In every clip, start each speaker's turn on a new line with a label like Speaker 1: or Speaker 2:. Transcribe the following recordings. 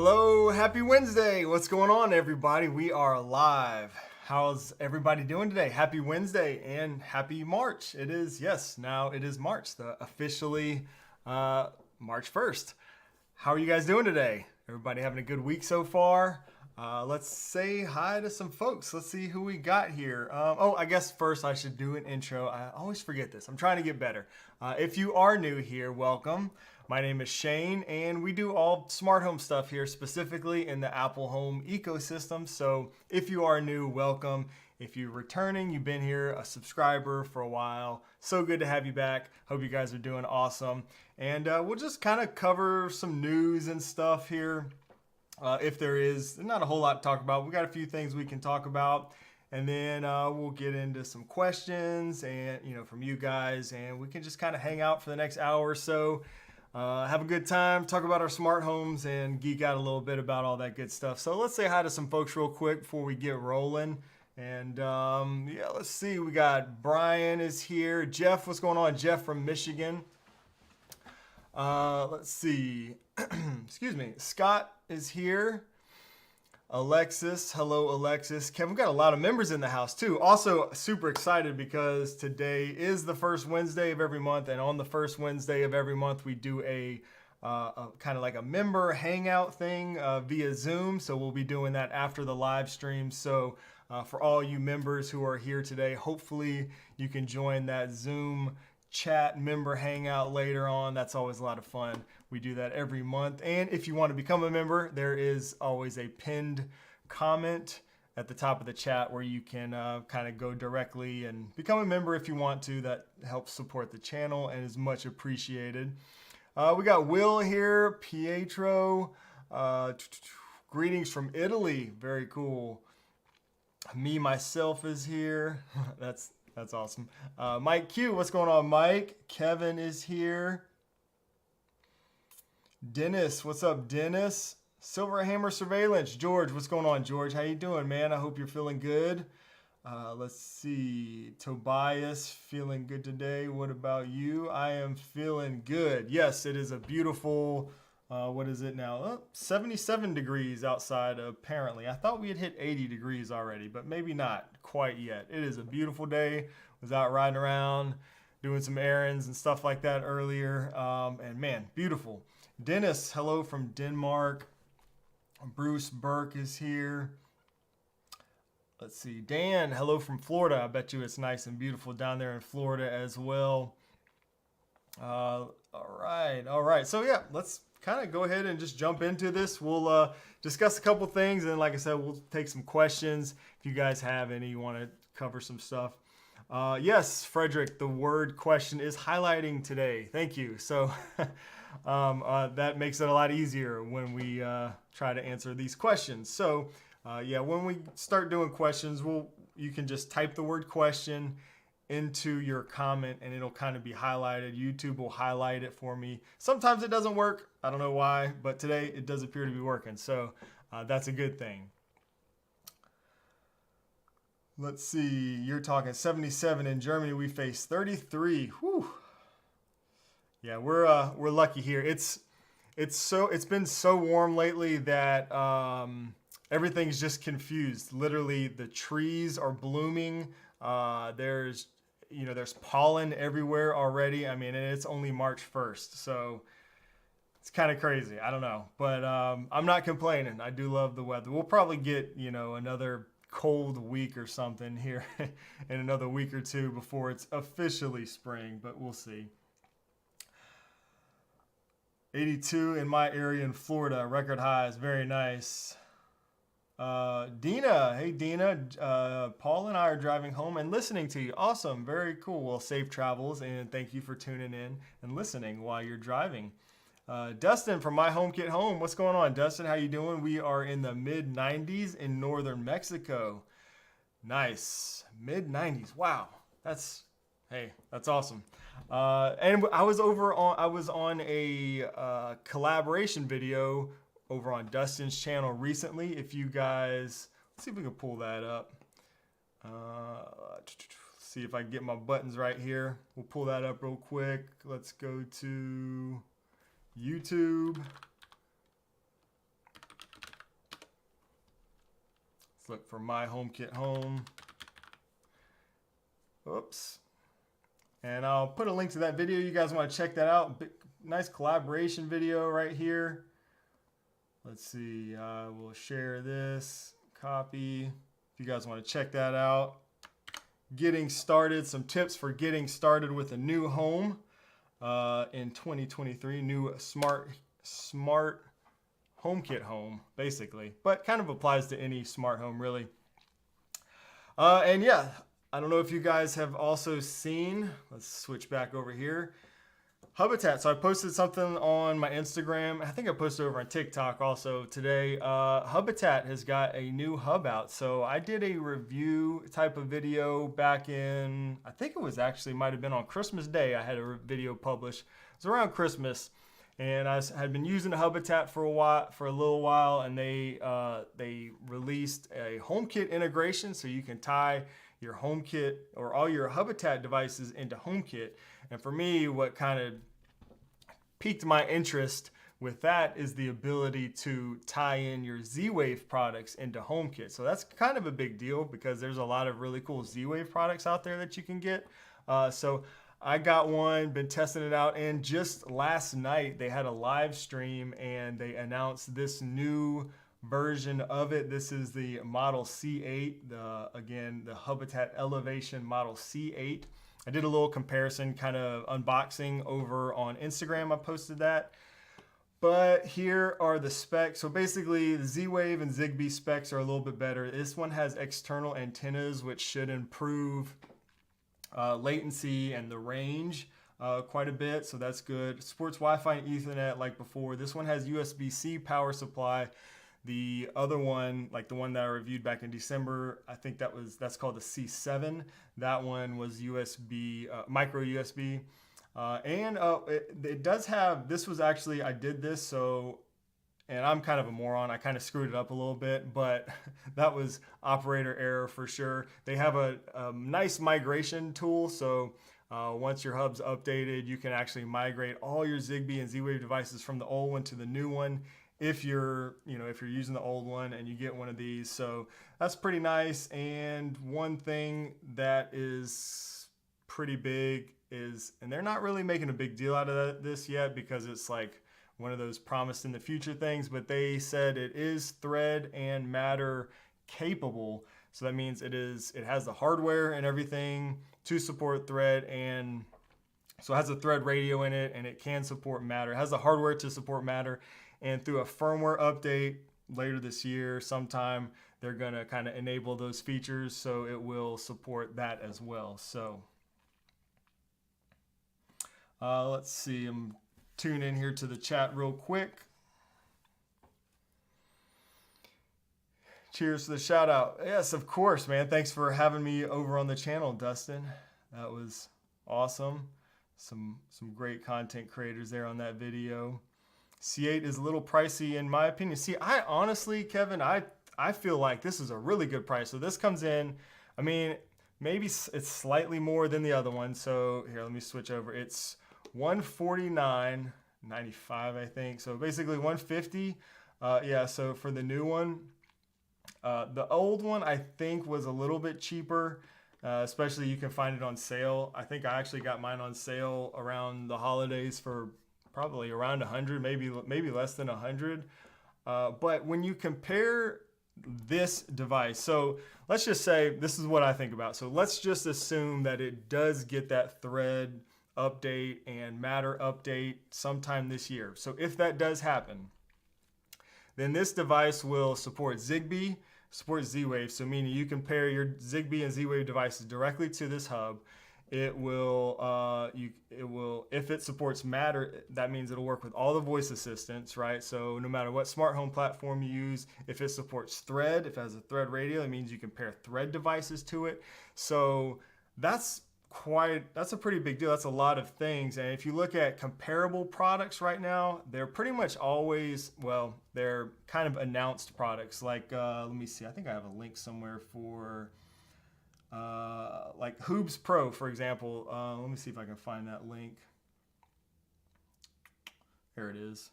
Speaker 1: Hello, happy Wednesday. What's going on, everybody? We are live. How's everybody doing today? Happy Wednesday and happy March. It is, yes, now it is March, officially March 1st. How are you guys doing today? Everybody having a good week so far? Let's say hi to some folks. Let's see who we got here. I guess first I should do an intro. I always forget this. I'm trying to get better. If you are new here, welcome. My name is Shane, and we do all smart home stuff here, specifically in the Apple Home ecosystem. So if you are new, welcome. If you're returning, you've been here, a subscriber for a while, so good to have you back. Hope you guys are doing awesome. And we'll just kind of cover some news and stuff here. If there is, not a whole lot to talk about. We got a few things we can talk about. And then we'll get into some questions and from you guys, and we can just kind of hang out for the next hour or so. Have a good time, talk about our smart homes, and geek out a little bit about all that good stuff. So let's say hi to some folks real quick before we get rolling. And let's see. We got Brian is here. Jeff, what's going on? Jeff from Michigan. Let's see. Excuse me. Scott is here. Alexis, hello Alexis. Kevin, we've got a lot of members in the house too. Also super excited because today is the first Wednesday of every month, and on the first Wednesday of every month we do a kind of like a member hangout thing via Zoom. So we'll be doing that after the live stream. So for all you members who are here today, hopefully you can join that Zoom chat member hangout later on. That's always a lot of fun. We do that every month. And if you want to become a member, there is always a pinned comment at the top of the chat where you can kind of go directly and become a member if you want to. That helps support the channel and is much appreciated. We got Will here, Pietro, greetings from Italy. Very cool. Me, myself is here. That's awesome. Mike Q, what's going on, Mike? Kevin is here. Dennis, what's up, Dennis? Silverhammer Surveillance. George, what's going on, George? How you doing, man? I hope you're feeling good. Let's see. Tobias, feeling good today. What about you? I am feeling good. Yes, it is a beautiful, what is it now? 77 degrees outside, apparently. I thought we had hit 80 degrees already, but maybe not quite yet. It is a beautiful day. Was out riding around, doing some errands and stuff like that earlier. And man, beautiful. Dennis, hello from Denmark. Bruce Burke is here. Let's see. Dan, hello from Florida. I bet you it's nice and beautiful down there in Florida as well. All right. So yeah, let's kind of go ahead and just jump into this. We'll discuss a couple things, and like I said, we'll take some questions. If you guys have any, you want to cover some stuff. Yes, Frederick, the word question is highlighting today. Thank you. So that makes it a lot easier when we try to answer these questions. So when we start doing questions, you can just type the word question into your comment and it'll kind of be highlighted. YouTube will highlight it for me. Sometimes it doesn't work. I don't know why, but today it does appear to be working. So that's a good thing. Let's see, you're talking 77 in Germany. We face 33. Whew. Yeah, we're lucky here. It's been so warm lately that everything's just confused. Literally, the trees are blooming. There's pollen everywhere already. I mean, and it's only March 1st, so it's kind of crazy. I don't know, but I'm not complaining. I do love the weather. We'll probably get another cold week or something here in another week or two before it's officially spring, but we'll see. 82 in my area in Florida, record highs, very nice. Dina, hey Dina, Paul and I are driving home and listening to you. Awesome, very cool. Well, safe travels, and thank you for tuning in and listening while you're driving. Dustin from My HomeKit Home, what's going on, Dustin? How you doing? We are in the mid 90s in northern Mexico. Nice, mid 90s. Wow, that's awesome. And I was on a collaboration video over on Dustin's channel recently. If you guys, let's see if we can pull that up. See if I can get my buttons right here. We'll pull that up real quick. Let's go to YouTube. look for My HomeKit Home. Oops. And I'll put a link to that video. You guys want to check that out. Nice collaboration video right here. Let's see. We'll share this. Copy. If you guys want to check that out. Getting started. Some tips for getting started with a new home in 2023. New smart HomeKit home, basically. But kind of applies to any smart home, really. And yeah, I don't know if you guys have also seen, let's switch back over here, Hubitat. So I posted something on my Instagram. I think I posted over on TikTok also today. Hubitat has got a new hub out. So I did a review type of video back in, I think it was actually, might have been on Christmas Day. I had a video published. It was around Christmas. And I had been using Hubitat for a little while, and they released a HomeKit integration, so you can tie your HomeKit or all your Hubitat devices into HomeKit. And for me, what kind of piqued my interest with that is the ability to tie in your Z-Wave products into HomeKit. So that's kind of a big deal because there's a lot of really cool Z-Wave products out there that you can get. So I got one, been testing it out, and just last night they had a live stream and they announced this new version of it. This is the Model C8, again, the Hubitat Elevation Model C8. I did a little comparison, kind of unboxing over on Instagram. I posted that. But here are the specs. So basically the Z-Wave and Zigbee specs are a little bit better. This one has external antennas, which should improve latency and the range quite a bit, so that's good. Supports Wi-Fi and Ethernet like before. This one has USB-C power supply. The other one, like the one that I reviewed back in December, I think that's called the C7. That one was USB, micro USB. It does have, this was actually, I did this, so, and I'm kind of a moron. I kind of screwed it up a little bit, but that was operator error for sure. They have a nice migration tool, so once your hub's updated, you can actually migrate all your Zigbee and Z-Wave devices from the old one to the new one if you're using the old one and you get one of these. So that's pretty nice. And one thing that is pretty big is, and they're not really making a big deal out of this yet because it's like one of those promised in the future things, but they said it is Thread and Matter capable. So that means it has the hardware and everything to support Thread, and so it has a Thread radio in it and it can support Matter. It has the hardware to support Matter, and through a firmware update later this year sometime, they're gonna kind of enable those features so it will support that as well. So let's see, I'm tuning in here to the chat real quick. Cheers to the shout out. Yes, of course, man. Thanks for having me over on the channel, Dustin. That was awesome. Some great content creators there on that video. C8 is a little pricey in my opinion. See, I honestly, Kevin, I feel like this is a really good price. So this comes in, I mean, maybe it's slightly more than the other one. So here, let me switch over. It's $149.95, I think. So basically $150. Yeah, so for the new one, the old one I think was a little bit cheaper, especially you can find it on sale. I think I actually got mine on sale around the holidays for probably around 100, maybe less than 100. But when you compare this device, so let's just say this is what I think about. So let's just assume that it does get that Thread update and Matter update sometime this year. So if that does happen, then this device will support Zigbee, support Z-Wave. So meaning you can pair your Zigbee and Z-Wave devices directly to this hub. It will, if it supports Matter, that means it'll work with all the voice assistants, right? So no matter what smart home platform you use, if it supports Thread, if it has a Thread radio, it means you can pair Thread devices to it. So that's a pretty big deal. That's a lot of things. And if you look at comparable products right now, they're pretty much always, well, they're kind of announced products. Like, let me see, I think I have a link somewhere for, like Hubs Pro, for example. Let me see if I can find that link. Here it is.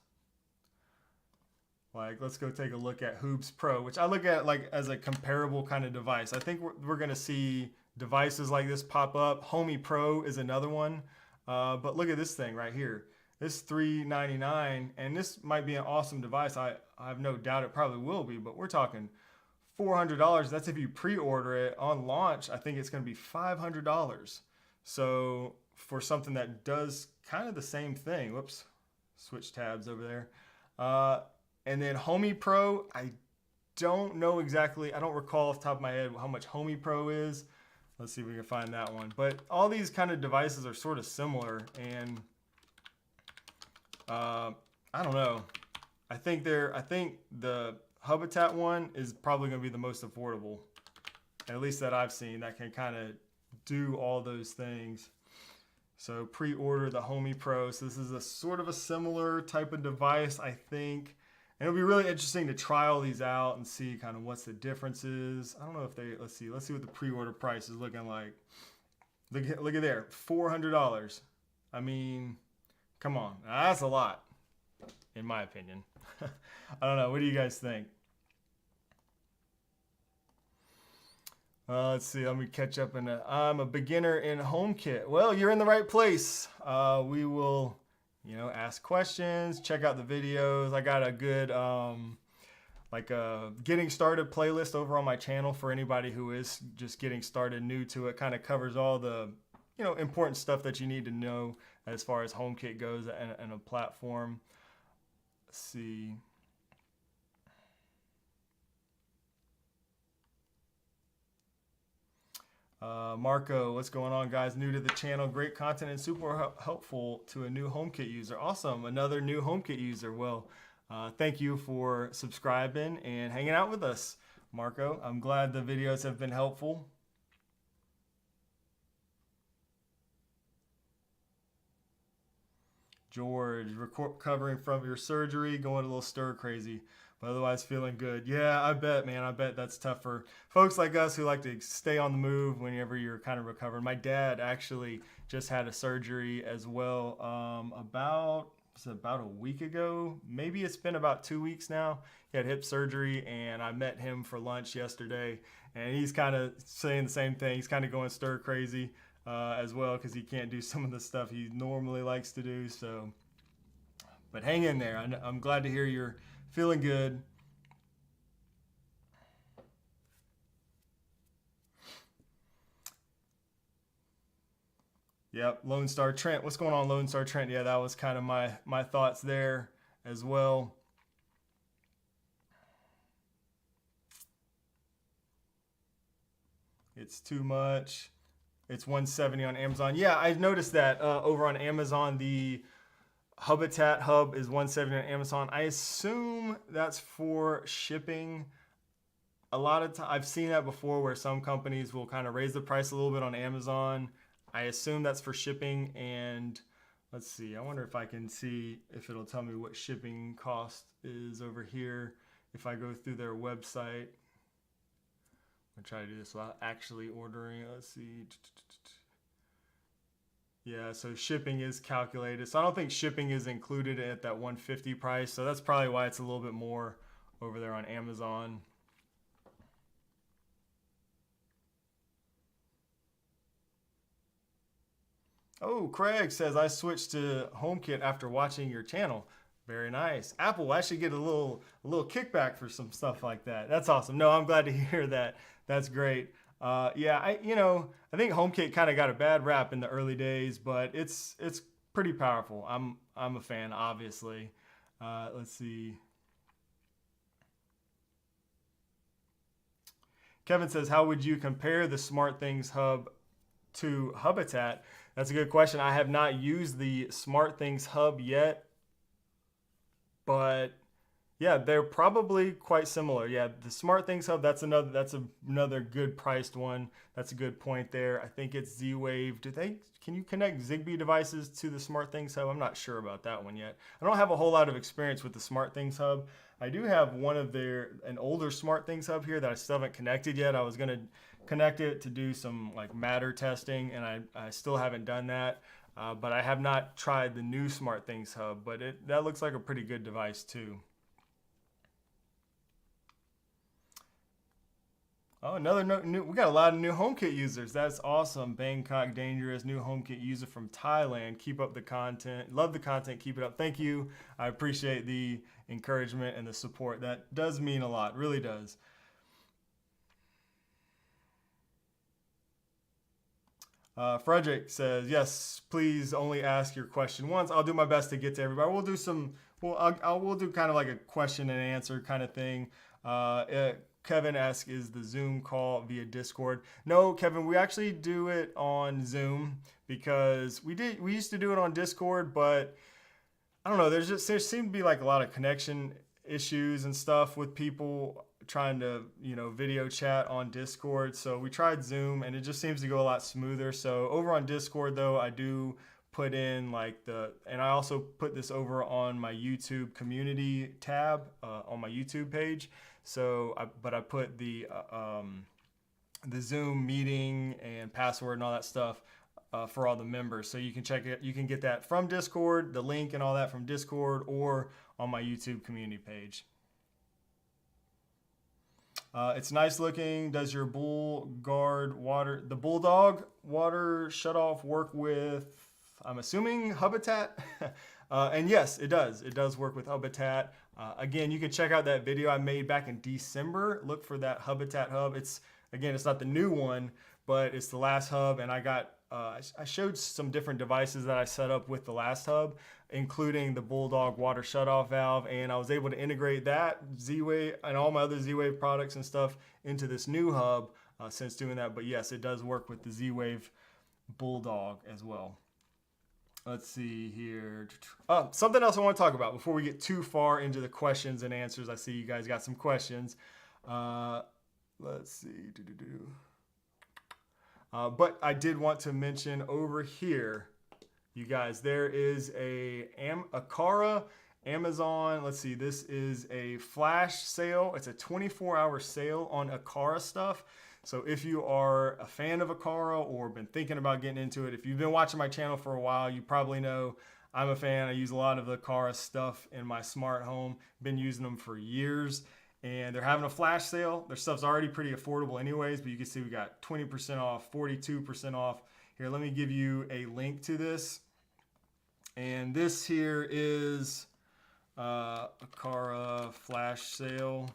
Speaker 1: Like, let's go take a look at Hubs Pro, which I look at like as a comparable kind of device. I think we're going to see devices like this pop up. Homey Pro is another one. But look at this thing right here. This $399, and this might be an awesome device. I have no doubt it probably will be, but we're talking $400. That's if you pre-order it. On launch, I think it's going to be $500. So for something that does kind of the same thing. Whoops, switch tabs over there. And then Homey Pro, I don't know exactly. I don't recall off the top of my head how much Homey Pro is. Let's see if we can find that one. But all these kind of devices are sort of similar, and I don't know. I think the Hubitat one is probably going to be the most affordable, at least that I've seen, that can kind of do all those things. So pre-order the Homey Pro. So this is a sort of a similar type of device, I think. And it'll be really interesting to try all these out and see kind of what's the differences. I don't know if they, let's see what the pre-order price is looking like. Look at there, $400. I mean, come on, that's a lot, in my opinion. I don't know, what do you guys think? Let's see, let me catch up. I'm a beginner in HomeKit. Well, you're in the right place. We will, ask questions, check out the videos. I got a good, like a getting started playlist over on my channel for anybody who is just getting started, new to it. Kind of covers all the, important stuff that you need to know as far as HomeKit goes and a platform. Let's see. Marco, what's going on, guys? New to the channel, great content and super helpful to a new HomeKit user. Awesome, another new HomeKit user. Well, thank you for subscribing and hanging out with us, Marco. I'm glad the videos have been helpful. George, recovering from your surgery, going a little stir crazy, but otherwise feeling good. Yeah, I bet, man. I bet that's tough for folks like us who like to stay on the move whenever you're kind of recovering. My dad actually just had a surgery as well about a week ago. Maybe it's been about 2 weeks now. He had hip surgery, and I met him for lunch yesterday, and he's kind of saying the same thing. He's kind of going stir crazy as well because he can't do some of the stuff he normally likes to do. So, but hang in there. I'm glad to hear you're feeling good. Yep, Lone Star Trent. What's going on, Lone Star Trent? Yeah, that was kind of my thoughts there as well. It's too much. It's $170 on Amazon. Yeah, I noticed that over on Amazon, the Hubitat hub is $170 on Amazon. I assume that's for shipping. A lot of times, I've seen that before where some companies will kind of raise the price a little bit on Amazon. I assume that's for shipping. And let's see, I wonder if I can see if it'll tell me what shipping cost is over here if I go through their website. I'm gonna try to do this without actually ordering. Let's see. Yeah, so shipping is calculated. So I don't think shipping is included at that $150 price. So that's probably why it's a little bit more over there on Amazon. Oh, Craig says, I switched to HomeKit after watching your channel. Very nice. Apple, I should get a little kickback for some stuff like that. That's awesome. No, I'm glad to hear that. That's great. Yeah, I think HomeKit kind of got a bad rap in the early days, but it's pretty powerful. I'm a fan, obviously. Let's see. Kevin says, how would you compare the SmartThings Hub to Hubitat? That's a good question. I have not used the SmartThings Hub yet, but yeah, they're probably quite similar. Yeah, the SmartThings Hub, that's another good priced one. That's a good point there. I think it's Z-Wave. Can you connect Zigbee devices to the SmartThings Hub? I'm not sure about that one yet. I don't have a whole lot of experience with the SmartThings Hub. I do have an older SmartThings Hub here that I still haven't connected yet. I was gonna connect it to do some like Matter testing, and I still haven't done that. But I have not tried the new SmartThings Hub, but that looks like a pretty good device too. Oh, another new. We got a lot of new HomeKit users. That's awesome. Bangkok Dangerous, new HomeKit user from Thailand. Keep up the content. Love the content. Keep it up. Thank you. I appreciate the encouragement and the support. That does mean a lot. Really does. Frederick says, yes, please only ask your question once. I'll do my best to get to everybody. We'll do some, we'll do kind of like a question and answer kind of thing. Kevin asks, is the Zoom call via Discord? No, Kevin, we actually do it on Zoom because we used to do it on Discord, but I don't know, there seemed to be like a lot of connection issues and stuff with people trying to, video chat on Discord. So we tried Zoom and it just seems to go a lot smoother. So over on Discord though, I do put in and I also put this over on my YouTube community tab on my YouTube page. So, but I put the Zoom meeting and password and all that stuff for all the members. So you can check it. You can get that from Discord, the link and all that from Discord or on my YouTube community page. It's nice looking. Does your Bulldog water shutoff work with, I'm assuming, Hubitat? And yes, it does. It does work with Hubitat. Again, you can check out that video I made back in December. Look for that Hubitat hub. It's not the new one, but it's the last hub. And I showed some different devices that I set up with the last hub, including the Bulldog water shutoff valve. And I was able to integrate that Z-Wave and all my other Z-Wave products and stuff into this new hub since doing that. But yes, it does work with the Z-Wave Bulldog as well. Let's see here. Something else I want to talk about before we get too far into the questions and answers. I see you guys got some questions. Let's see. But I did want to mention over here, you guys, there is a Aqara Amazon. Let's see. This is a flash sale. It's a 24-hour sale on Aqara stuff. So if you are a fan of Aqara or been thinking about getting into it, if you've been watching my channel for a while, you probably know I'm a fan. I use a lot of the Aqara stuff in my smart home. Been using them for years. And they're having a flash sale. Their stuff's already pretty affordable anyways, but you can see we got 20% off, 42% off. Here, let me give you a link to this. And this here is Aqara flash sale.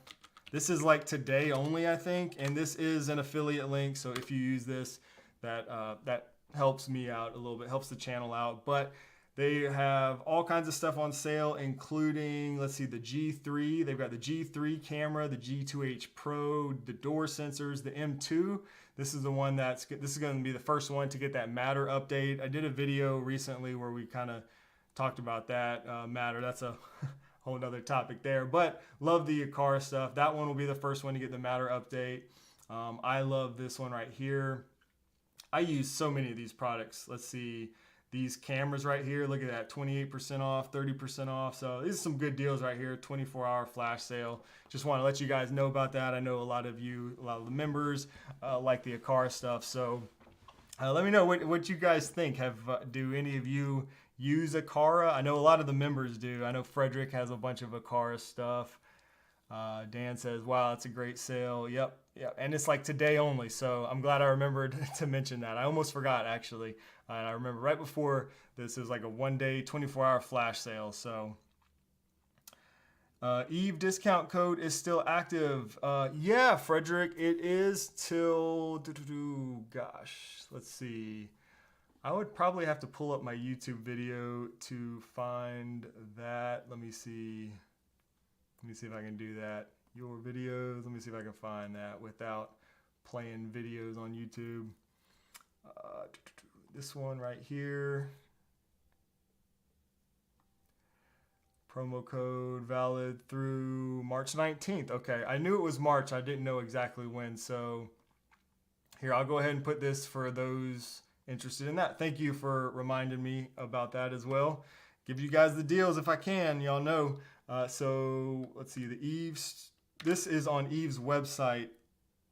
Speaker 1: This is like today only, I think, and this is an affiliate link. So if you use this, that helps me out a little bit, helps the channel out. But they have all kinds of stuff on sale, including, let's see, the G3. They've got the G3 camera, the G2H Pro, the door sensors, the M2. This is the one this is going to be the first one to get that Matter update. I did a video recently where we kind of talked about that Matter. That's a whole nother topic there, but love the Aqara stuff. That one will be the first one to get the Matter update. I love this one right here. I use so many of these products. Let's see, these cameras right here. Look at that, 28% off, 30% off. So these are some good deals right here. 24-hour flash sale. Just want to let you guys know about that. I know a lot of the members like the Aqara stuff. So let me know what you guys think. Do any of you use Aqara? I know a lot of the members do. I know Frederick has a bunch of Aqara stuff. Dan says, wow, that's a great sale. Yep. And it's like today only. So I'm glad I remembered to mention that. I almost forgot actually. And I remember right before this is like a 1-day, 24-hour flash sale. So Eve discount code is still active. Yeah, Frederick, it is till, gosh, let's see. I would probably have to pull up my YouTube video to find that. Let me see if I can do that. Your videos, let me see if I can find that without playing videos on YouTube. This one right here. Promo code valid through March 19th. Okay, I knew it was March. I didn't know exactly when. So here, I'll go ahead and put this for those interested in that. Thank you for reminding me about that as well. Give you guys the deals if I can. Y'all know. So let's see, this is on Eve's website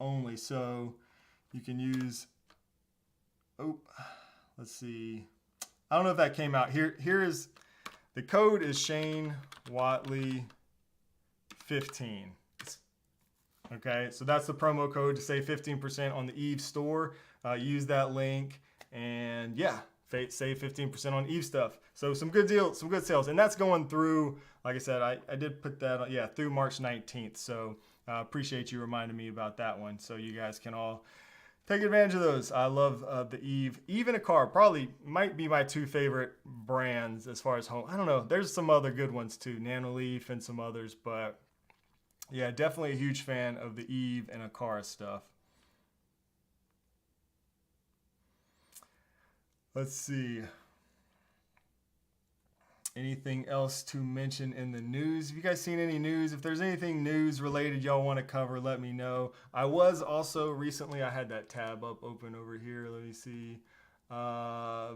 Speaker 1: only. So you can use, let's see. I don't know if that came out. Here is, the code is Shane Whatley 15. Okay, so that's the promo code to save 15% on the Eve store. Use that link, and yeah, save 15% on Eve stuff. So some good deals, some good sales, and that's going through. Like I said, I did put that on, yeah, through March 19th. So appreciate you reminding me about that one. So you guys can all take advantage of those. I love the Eve. Eve and Aqara probably might be my two favorite brands as far as home. I don't know. There's some other good ones too, Nanoleaf and some others, but yeah, definitely a huge fan of the Eve and Aqara stuff. Let's see. Anything else to mention in the news? Have you guys seen any news? If there's anything news related y'all want to cover, let me know. I was also recently, I had that tab up open over here. Let me see. I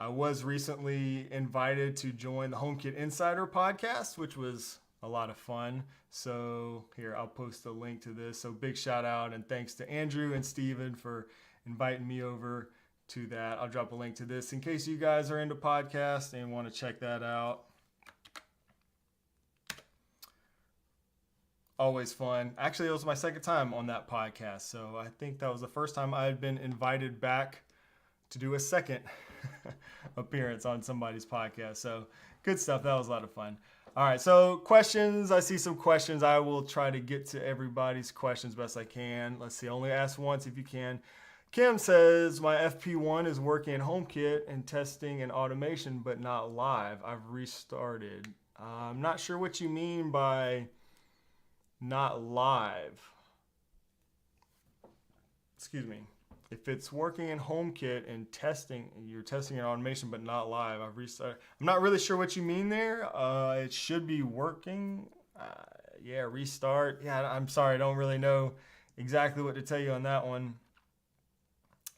Speaker 1: was recently invited to join the HomeKit Insider podcast, which was a lot of fun. So here, I'll post a link to this. So big shout out and thanks to Andrew and Steven for inviting me over to that. I'll drop a link to this in case you guys are into podcasts and want to check that out. Always fun. Actually, it was my second time on that podcast. So I think that was the first time I had been invited back to do a second appearance on somebody's podcast. So good stuff. That was a lot of fun. All right, so questions. I see some questions. I will try to get to everybody's questions best I can. Let's see. Only ask once if you can. Kim says, my FP1 is working in HomeKit and testing and automation, but not live. I've restarted. I'm not sure what you mean by not live. Excuse me. If it's working in HomeKit and testing, you're testing an automation, but not live, I've restarted. I'm not really sure what you mean there. It should be working. Yeah, restart. Yeah, I'm sorry. I don't really know exactly what to tell you on that one.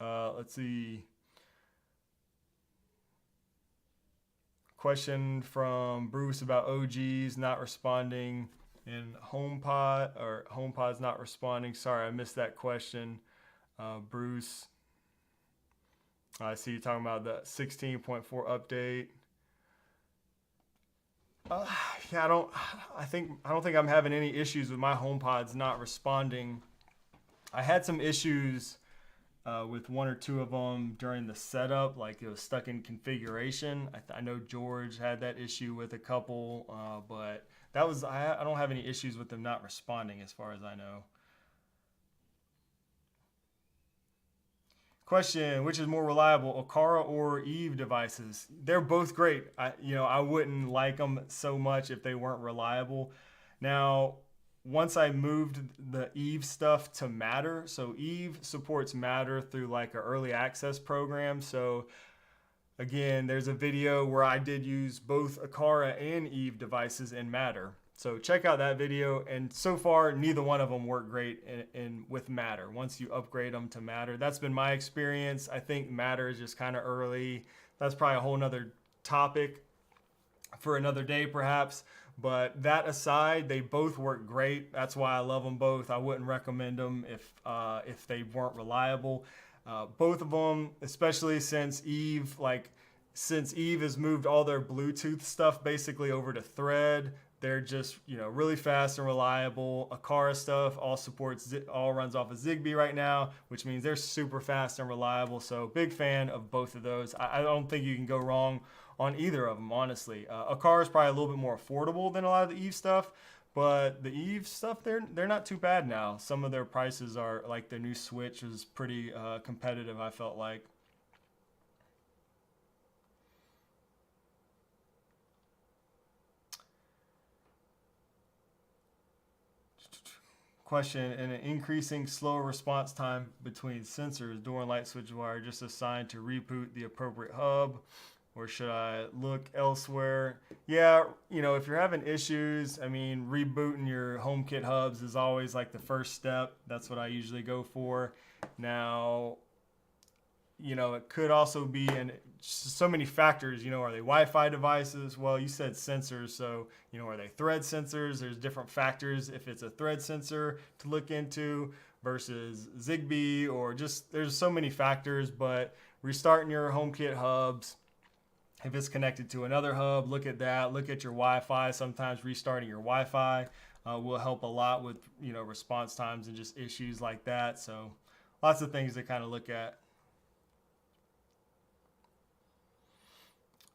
Speaker 1: Let's see. Question from Bruce about OGs not responding in HomePod, or HomePod's not responding. Sorry, I missed that question. Bruce, I see you talking about the 16.4 update. Yeah, I don't think I'm having any issues with my HomePods not responding. I had some issues with one or two of them during the setup, like it was stuck in configuration. I know George had that issue with a couple, but that was I don't have any issues with them not responding as far as I know. Question, which is more reliable, Aqara or Eve devices? They're both great. I wouldn't like them so much if they weren't reliable. Now, once I moved the Eve stuff to Matter, so Eve supports Matter through like an early access program. So again, there's a video where I did use both Aqara and Eve devices in Matter. So check out that video. And so far, neither one of them work great with Matter. Once you upgrade them to Matter, that's been my experience. I think Matter is just kind of early. That's probably a whole nother topic for another day, perhaps. But that aside, they both work great. That's why I love them both. I wouldn't recommend them if they weren't reliable. Both of them, especially since Eve has moved all their Bluetooth stuff basically over to Thread. They're just really fast and reliable. Aqara stuff all runs off of Zigbee right now, which means they're super fast and reliable. So big fan of both of those. I don't think you can go wrong on either of them, honestly. Aqara is probably a little bit more affordable than a lot of the Eve stuff, but the Eve stuff, they're not too bad now. Some of their prices are, like their new Switch is pretty competitive, I felt like. Question, in an increasing slow response time between sensors during light switch wire, just assigned to reboot the appropriate hub, or should I look elsewhere? Yeah, if you're having issues, rebooting your HomeKit hubs is always like the first step. That's what I usually go for. Now, it could also be so many factors. Are they Wi-Fi devices? Well, you said sensors, so are they Thread sensors? There's different factors if it's a Thread sensor to look into versus Zigbee, or just there's so many factors. But restarting your HomeKit hubs, if it's connected to another hub, look at that. Look at your Wi-Fi. Sometimes restarting your Wi-Fi will help a lot with, you know, response times and just issues like that. So lots of things to kind of look at.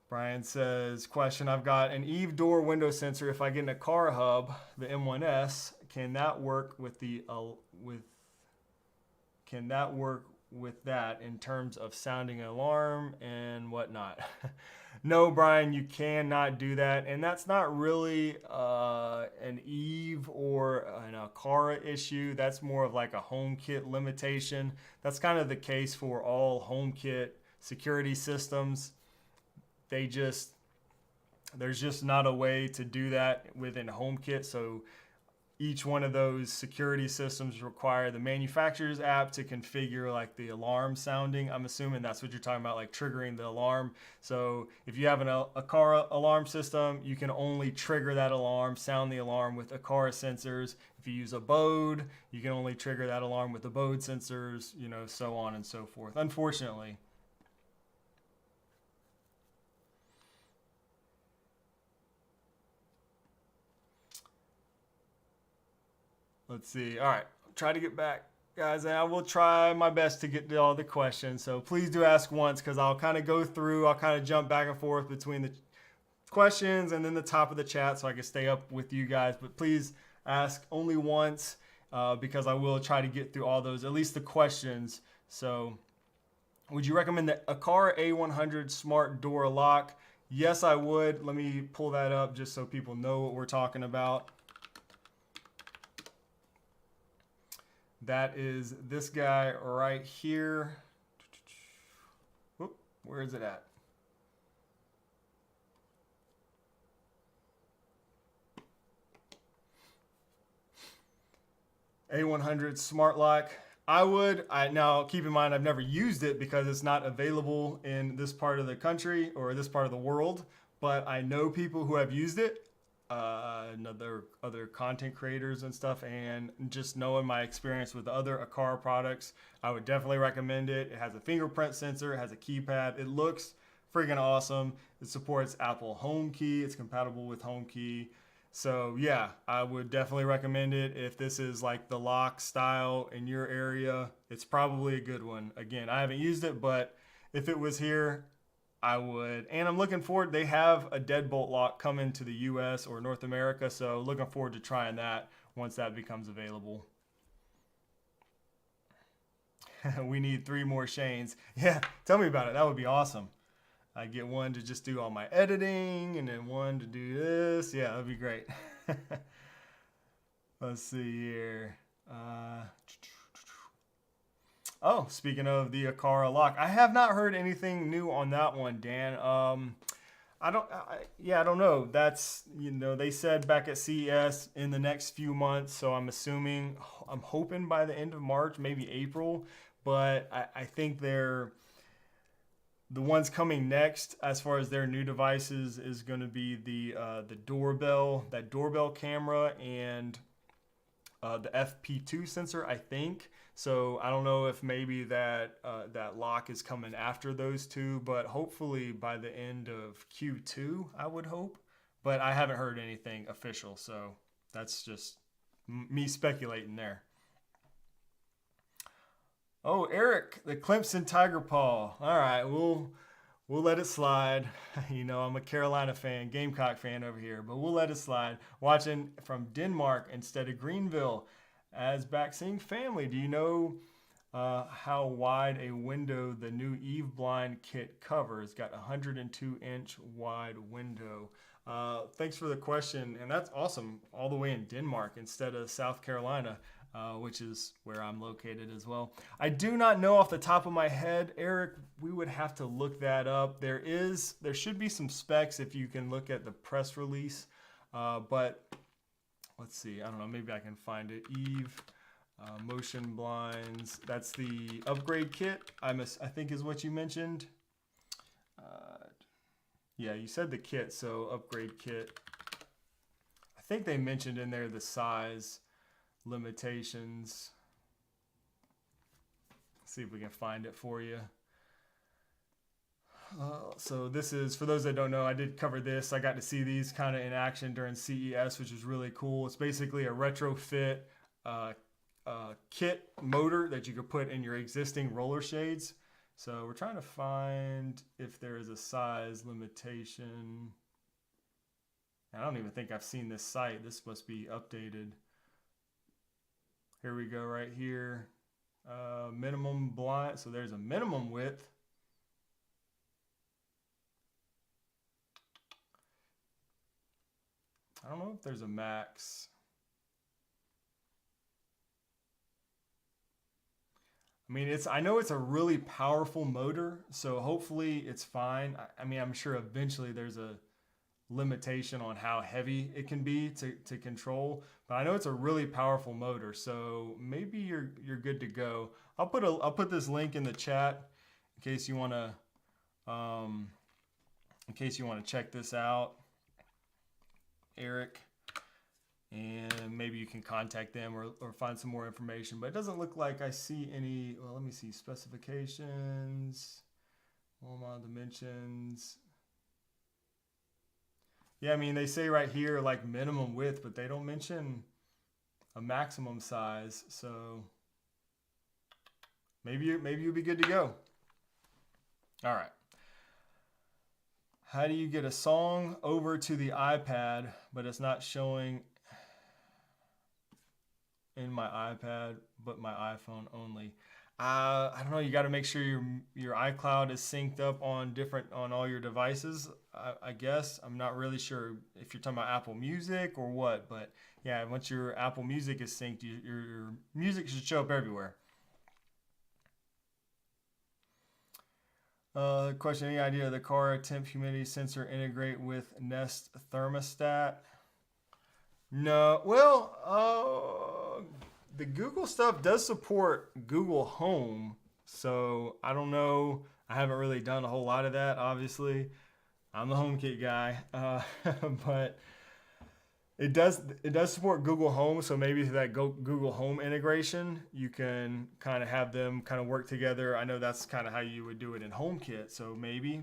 Speaker 1: Brian says, question, I've got an Eve door window sensor. If I get an Aqara hub, the M1S, can that work with that in terms of sounding an alarm and whatnot? No, Brian, you cannot do that. And that's not really an Eve or an Aqara issue. That's more of like a HomeKit limitation. That's kind of the case for all HomeKit security systems. There's just not a way to do that within HomeKit. So each one of those security systems require the manufacturer's app to configure like the alarm sounding. I'm assuming that's what you're talking about, like triggering the alarm. So if you have an Aqara alarm system, you can only trigger that alarm, sound the alarm with Aqara sensors. If you use a Bode, you can only trigger that alarm with the Bode sensors, you know, so on and so forth, unfortunately. Let's see. All right. Try to get back, guys. And I will try my best to get to all the questions. So please do ask once because I'll kind of go through. I'll kind of jump back and forth between the questions and then the top of the chat so I can stay up with you guys. But please ask only once because I will try to get through all those, at least the questions. So would you recommend the Aqara A100 smart door lock? Yes, I would. Let me pull that up just so people know what we're talking about. That is this guy right here. Whoop, where is it at? A100 Smart Lock. Now keep in mind, I've never used it because it's not available in this part of the country or this part of the world, but I know people who have used it. And other content creators and stuff, and just knowing my experience with other Aqara products, I would definitely recommend it. It has a fingerprint sensor, it has a keypad, it looks freaking awesome. It supports Apple HomeKit, it's compatible with HomeKit. So yeah, I would definitely recommend it. If this is like the lock style in your area, it's probably a good one. Again, I haven't used it, but if it was here, I would. And I'm looking forward, they have a deadbolt lock coming to the US or North America, so looking forward to trying that once that becomes available. We need 3 more Shanes. Yeah, tell me about it. That would be awesome. I get one to just do all my editing and then one to do this. Yeah, that'd be great. Let's see here. Oh, speaking of the Aqara lock, I have not heard anything new on that one, Dan. I don't know. That's, you know, they said back at CES in the next few months, so I'm hoping by the end of March, maybe April, but I think the ones coming next as far as their new devices is going to be the doorbell camera and the FP2 sensor, I think. So I don't know if maybe that lock is coming after those two, but hopefully by the end of Q2, I would hope. But I haven't heard anything official, so that's just me speculating there. Oh, Eric, the Clemson Tiger Paw. All right, we'll let it slide. You know, I'm a Carolina fan, Gamecock fan over here, but we'll let it slide. Watching from Denmark instead of Greenville. As back seeing family, do you know how wide a window the new Eve blind kit covers? Got a 102-inch wide window. Thanks for the question, and that's awesome. All the way in Denmark instead of South Carolina, which is where I'm located as well. I do not know off the top of my head, Eric. We would have to look that up. There should be some specs if you can look at the press release, but let's see. I don't know. Maybe I can find it. Eve motion blinds. That's the upgrade kit. I think is what you mentioned. Yeah, you said the kit. So upgrade kit. I think they mentioned in there the size limitations. Let's see if we can find it for you. So this is, for those that don't know, I did cover this. I got to see these kind of in action during CES, which is really cool. It's basically a retrofit kit motor that you could put in your existing roller shades. So we're trying to find if there is a size limitation. I don't even think I've seen this site. This must be updated. Here we go right here. Minimum blind. So there's a minimum width. I don't know if there's a max. I mean, I know it's a really powerful motor, so hopefully it's fine. I mean, I'm sure eventually there's a limitation on how heavy it can be to control, but I know it's a really powerful motor, so maybe you're good to go. I'll put this link in the chat in case you want to check this out, Eric, and maybe you can contact them or find some more information. But it doesn't look like I see any. Well, let me see specifications, Walmart dimensions. Yeah, I mean, they say right here like minimum width, but they don't mention a maximum size. So maybe you'll be good to go. All right. How do you get a song over to the iPad, but it's not showing in my iPad, but my iPhone only? I don't know. You got to make sure your iCloud is synced up on all your devices. I guess I'm not really sure if you're talking about Apple Music or what, but yeah, once your Apple Music is synced, your music should show up everywhere. Question: any idea of the Aqara temp humidity sensor integrate with Nest thermostat? No. Well, the Google stuff does support Google Home, so I don't know. I haven't really done a whole lot of that, obviously. I'm the HomeKit guy, but it does support Google Home, so maybe through that Google Home integration, you can kind of have them kind of work together. I know that's kind of how you would do it in HomeKit, so maybe.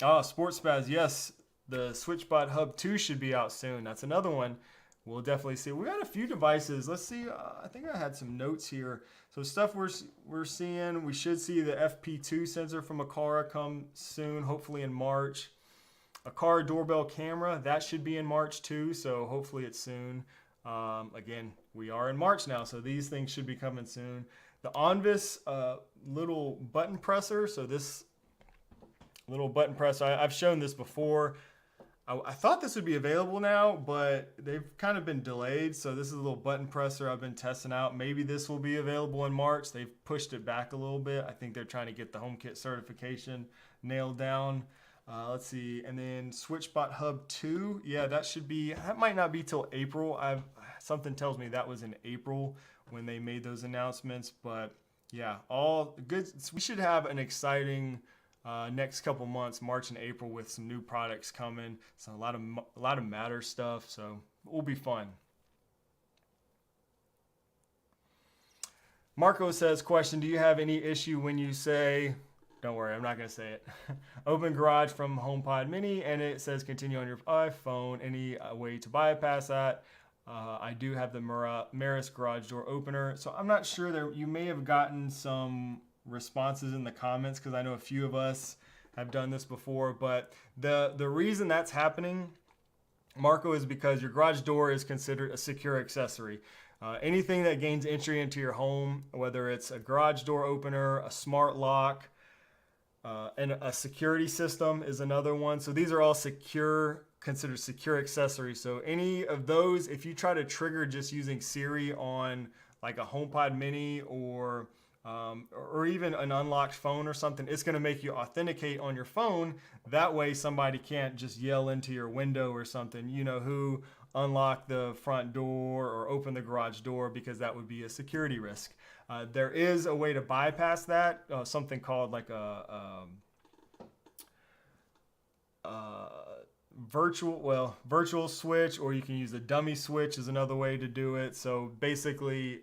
Speaker 1: Oh, Sports Spaz, yes, the SwitchBot Hub 2 should be out soon. That's another one we'll definitely see. We got a few devices. Let's see. I think I had some notes here. So stuff we're seeing. We should see the FP2 sensor from Aqara come soon, hopefully in March. Aqara doorbell camera, that should be in March too, so hopefully it's soon. Again, we are in March now, so these things should be coming soon. The Onvis little button presser, so this little button presser, I've shown this before. I thought this would be available now, but they've kind of been delayed, so this is a little button presser I've been testing out. Maybe this will be available in March. They've pushed it back a little bit. I think they're trying to get the HomeKit certification nailed down. Let's see, and then SwitchBot Hub 2, yeah, that might not be till April. Something tells me that was in April when they made those announcements, but yeah, all good. We should have an exciting next couple months, March and April, with some new products coming. So a lot of Matter stuff, so it will be fun. Marco says, question, do you have any issue when you say, don't worry, I'm not going to say it, open garage from HomePod Mini, and it says continue on your iPhone, any way to bypass that? I do have the Maris garage door opener, so I'm not sure. You may have gotten some responses in the comments, because I know a few of us have done this before, but the reason that's happening, Marco, is because your garage door is considered a secure accessory. Anything that gains entry into your home, whether it's a garage door opener, a smart lock, and a security system is another one. So these are all considered secure accessories. So any of those, if you try to trigger just using Siri on like a HomePod Mini or even an unlocked phone or something, it's going to make you authenticate on your phone. That way somebody can't just yell into your window or something, who unlocked the front door or open the garage door, because that would be a security risk. There is a way to bypass that, something called like a virtual switch, or you can use a dummy switch is another way to do it. So basically,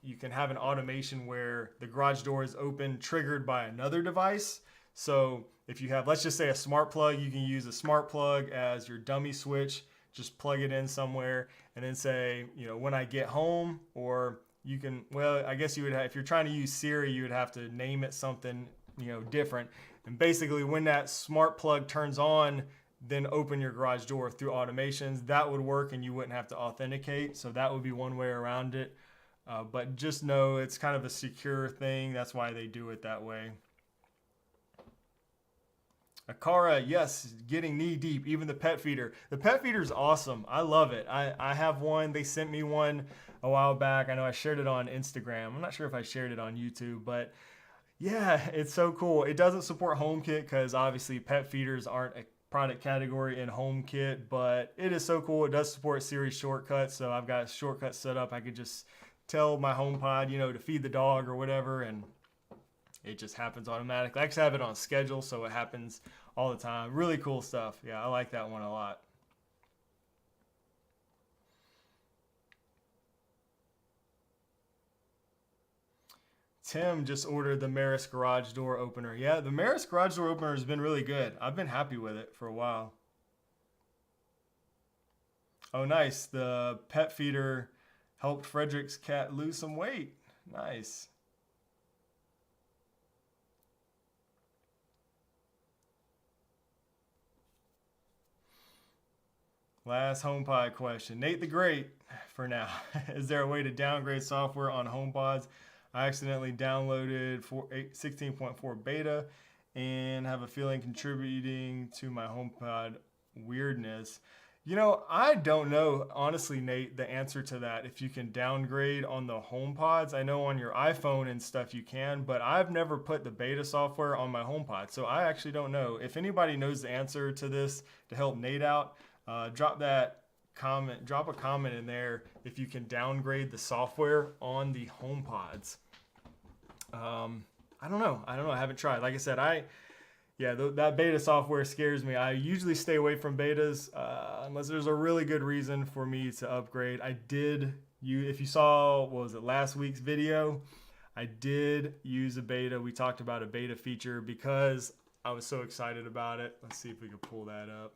Speaker 1: you can have an automation where the garage door is open, triggered by another device. So if you have, let's just say a smart plug, you can use a smart plug as your dummy switch. Just plug it in somewhere and then say, when I get home, or you can, well, I guess you would have, if you're trying to use Siri, you would have to name it something, different. And basically when that smart plug turns on, then open your garage door through automations. That would work and you wouldn't have to authenticate. So that would be one way around it. But just know it's kind of a secure thing. That's why they do it that way. Aqara, yes, getting knee deep, even the pet feeder. The pet feeder is awesome. I love it. I have one. They sent me one a while back. I know I shared it on Instagram. I'm not sure if I shared it on YouTube, but yeah, it's so cool. It doesn't support HomeKit because obviously pet feeders aren't a product category in HomeKit, but it is so cool. It does support Siri shortcuts, so I've got shortcuts set up. I could just tell my HomePod, to feed the dog or whatever, and it just happens automatically. I actually have it on schedule, so it happens all the time. Really cool stuff. Yeah, I like that one a lot. Tim just ordered the Maris garage door opener. Yeah, the Maris garage door opener has been really good. I've been happy with it for a while. Oh, nice. The pet feeder helped Frederick's cat lose some weight. Nice. Last HomePod question. Nate the Great for now. Is there a way to downgrade software on HomePods? I accidentally downloaded 16.4 beta and have a feeling contributing to my HomePod weirdness. I don't know, honestly, Nate, the answer to that. If you can downgrade on the HomePods, I know on your iPhone and stuff you can, but I've never put the beta software on my HomePod, so I actually don't know. If anybody knows the answer to this to help Nate out, drop a comment in there if you can downgrade the software on the HomePods. I don't know. I haven't tried. Like I said, that beta software scares me. I usually stay away from betas unless there's a really good reason for me to upgrade. If you saw, what was it, last week's video, I did use a beta. We talked about a beta feature because I was so excited about it. Let's see if we can pull that up.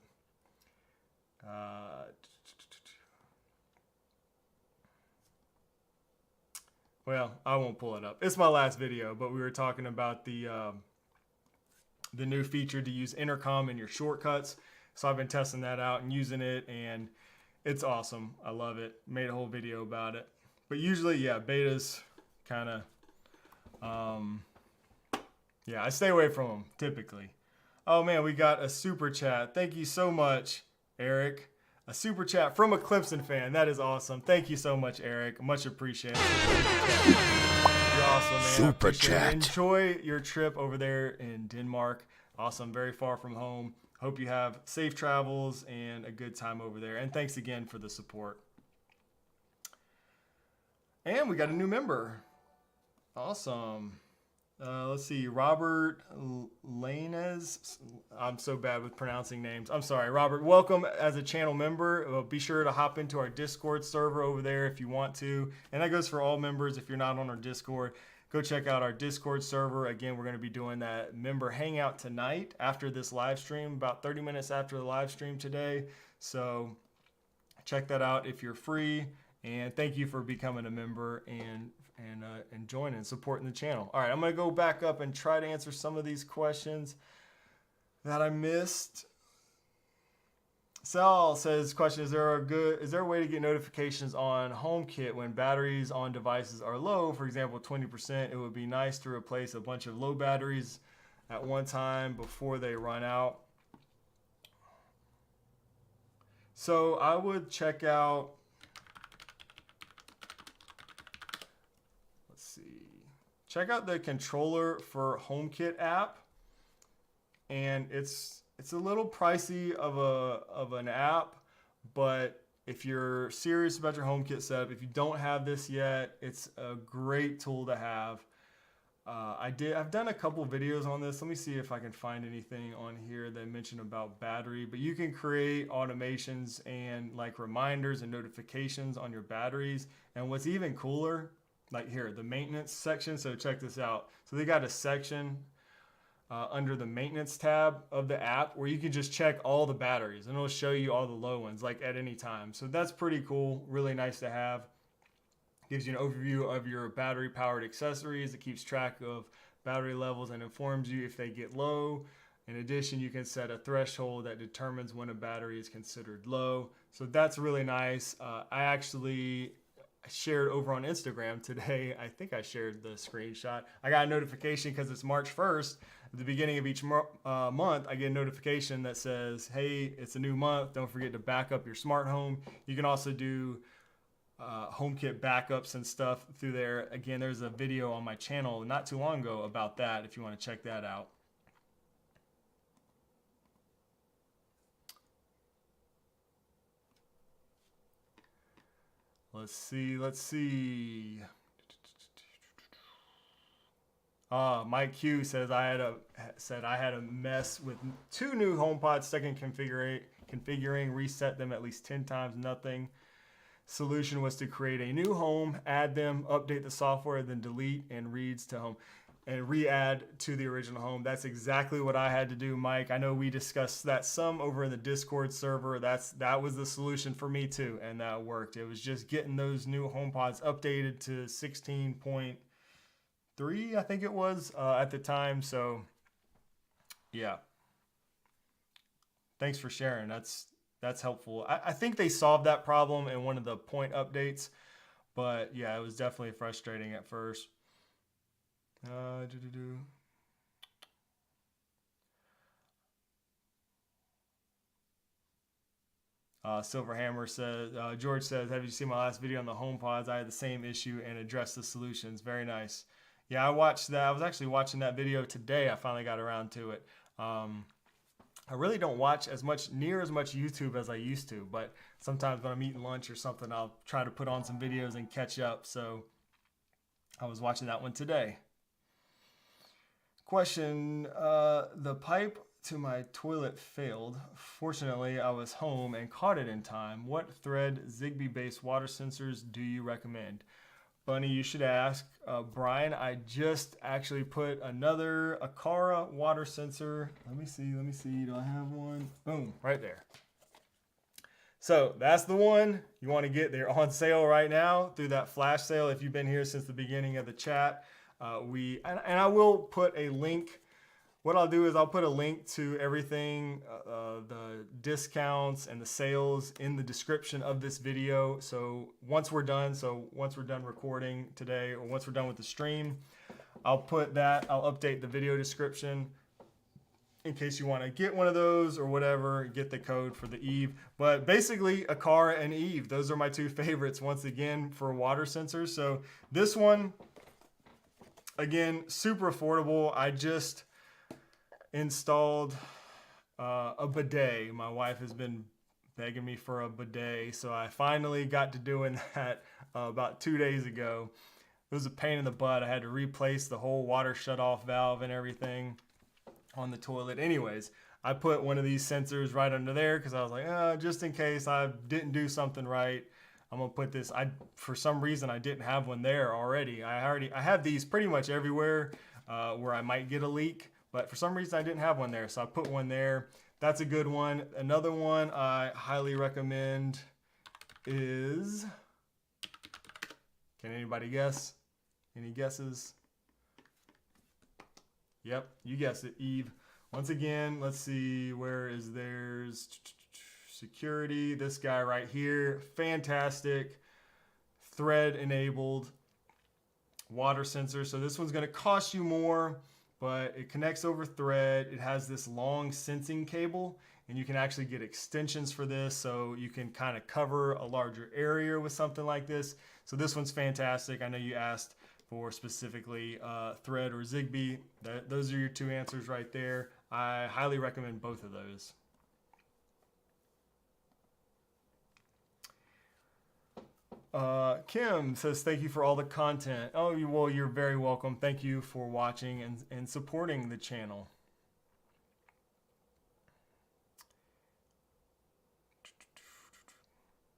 Speaker 1: Well, I won't pull it up. It's my last video, but we were talking about the new feature to use intercom in your shortcuts. So I've been testing that out and using it, and it's awesome. I love it. Made a whole video about it. But usually, betas kind of, I stay away from them typically. Oh man, we got a super chat. Thank you so much, Eric. A super chat from a Clemson fan. That is awesome. Thank you so much, Eric. Much appreciated. You're awesome, man.
Speaker 2: Super chat.
Speaker 1: Enjoy your trip over there in Denmark. Awesome. Very far from home. Hope you have safe travels and a good time over there. And thanks again for the support. And we got a new member. Awesome. Let's see, Robert Lanes. I'm so bad with pronouncing names. I'm sorry, Robert. Welcome as a channel member. Be sure to hop into our Discord server over there if you want to. And that goes for all members. If you're not on our Discord, go check out our Discord server. Again, we're going to be doing that member hangout tonight after this live stream, about 30 minutes after the live stream today. So check that out if you're free. And thank you for becoming a member and joining and supporting the channel. All right, I'm gonna go back up and try to answer some of these questions that I missed. Sal says, question, is there a way to get notifications on HomeKit when batteries on devices are low? For example, 20%, it would be nice to replace a bunch of low batteries at one time before they run out. So I would check out, check out the controller for HomeKit app, and it's a little pricey of an app, but if you're serious about your HomeKit setup, if you don't have this yet, it's a great tool to have. I've done a couple videos on this. Let me see if I can find anything on here that mention about battery, but you can create automations and like reminders and notifications on your batteries. And what's even cooler, like here, the maintenance section. So check this out. So they got a section under the maintenance tab of the app, where you can just check all the batteries and it'll show you all the low ones like at any time. So that's pretty cool. Really nice to have. Gives you an overview of your battery powered accessories. It keeps track of battery levels and informs you if they get low. In addition, you can set a threshold that determines when a battery is considered low. So that's really nice. I actually shared over on Instagram today. I think I shared the screenshot. I got a notification because it's March 1st. At the beginning of each month, I get a notification that says, hey, it's a new month. Don't forget to back up your smart home. You can also do HomeKit backups and stuff through there. Again, there's a video on my channel not too long ago about that if you want to check that out. Let's see. Mike Q says I had a mess with 2 new HomePods, second configuring, reset them at least 10 times, nothing. Solution was to create a new home, add them, update the software, then delete and reads to home and re-add to the original home. That's exactly what I had to do, Mike. I know we discussed that some over in the Discord server. That was the solution for me too, and that worked. It was just getting those new HomePods updated to 16.3, I think it was at the time. So yeah, thanks for sharing. That's helpful. I think they solved that problem in one of the point updates, but yeah, it was definitely frustrating at first. Silverhammer says, George says, have you seen my last video on the HomePods? I had the same issue and addressed the solutions. Very nice. Yeah, I watched that. I was actually watching that video today. I finally got around to it. I really don't watch near as much YouTube as I used to, but sometimes when I'm eating lunch or something, I'll try to put on some videos and catch up. So I was watching that one today. Question, the pipe to my toilet failed. Fortunately, I was home and caught it in time. What Thread Zigbee-based water sensors do you recommend? Funny you should ask. Brian, I just actually put another Aqara water sensor. Let me see. Do I have one? Boom, right there. So that's the one you want to get. They're on sale right now through that flash sale. If you've been here since the beginning of the chat, and I will put a link. What I'll do is I'll put a link to everything, the discounts and the sales in the description of this video. So once we're done recording today, or once we're done with the stream, I'll update the video description in case you want to get one of those or whatever, get the code for the Eve. But basically, Aqara and Eve, those are my 2 favorites once again for water sensors. So this one, again, super affordable. I just installed a bidet. My wife has been begging me for a bidet, so I finally got to doing that about 2 days ago. It was a pain in the butt. I had to replace the whole water shutoff valve and everything on the toilet. Anyways, I put one of these sensors right under there because I was like, just in case I didn't do something right, I'm gonna put this. For some reason I didn't have one there already. I have these pretty much everywhere where I might get a leak. But for some reason, I didn't have one there, so I put one there. That's a good one. Another one I highly recommend is, can anybody guess? Any guesses? Yep, you guessed it, Eve. Once again, let's see, where is theirs? Security, this guy right here. Fantastic, Thread-enabled water sensor. So this one's gonna cost you more, but it connects over Thread. It has this long sensing cable, and you can actually get extensions for this, so you can kind of cover a larger area with something like this. So this one's fantastic. I know you asked for specifically Thread or Zigbee. Those are your 2 answers right there. I highly recommend both of those. Kim says, thank you for all the content. Oh, well, you're very welcome. Thank you for watching and supporting the channel.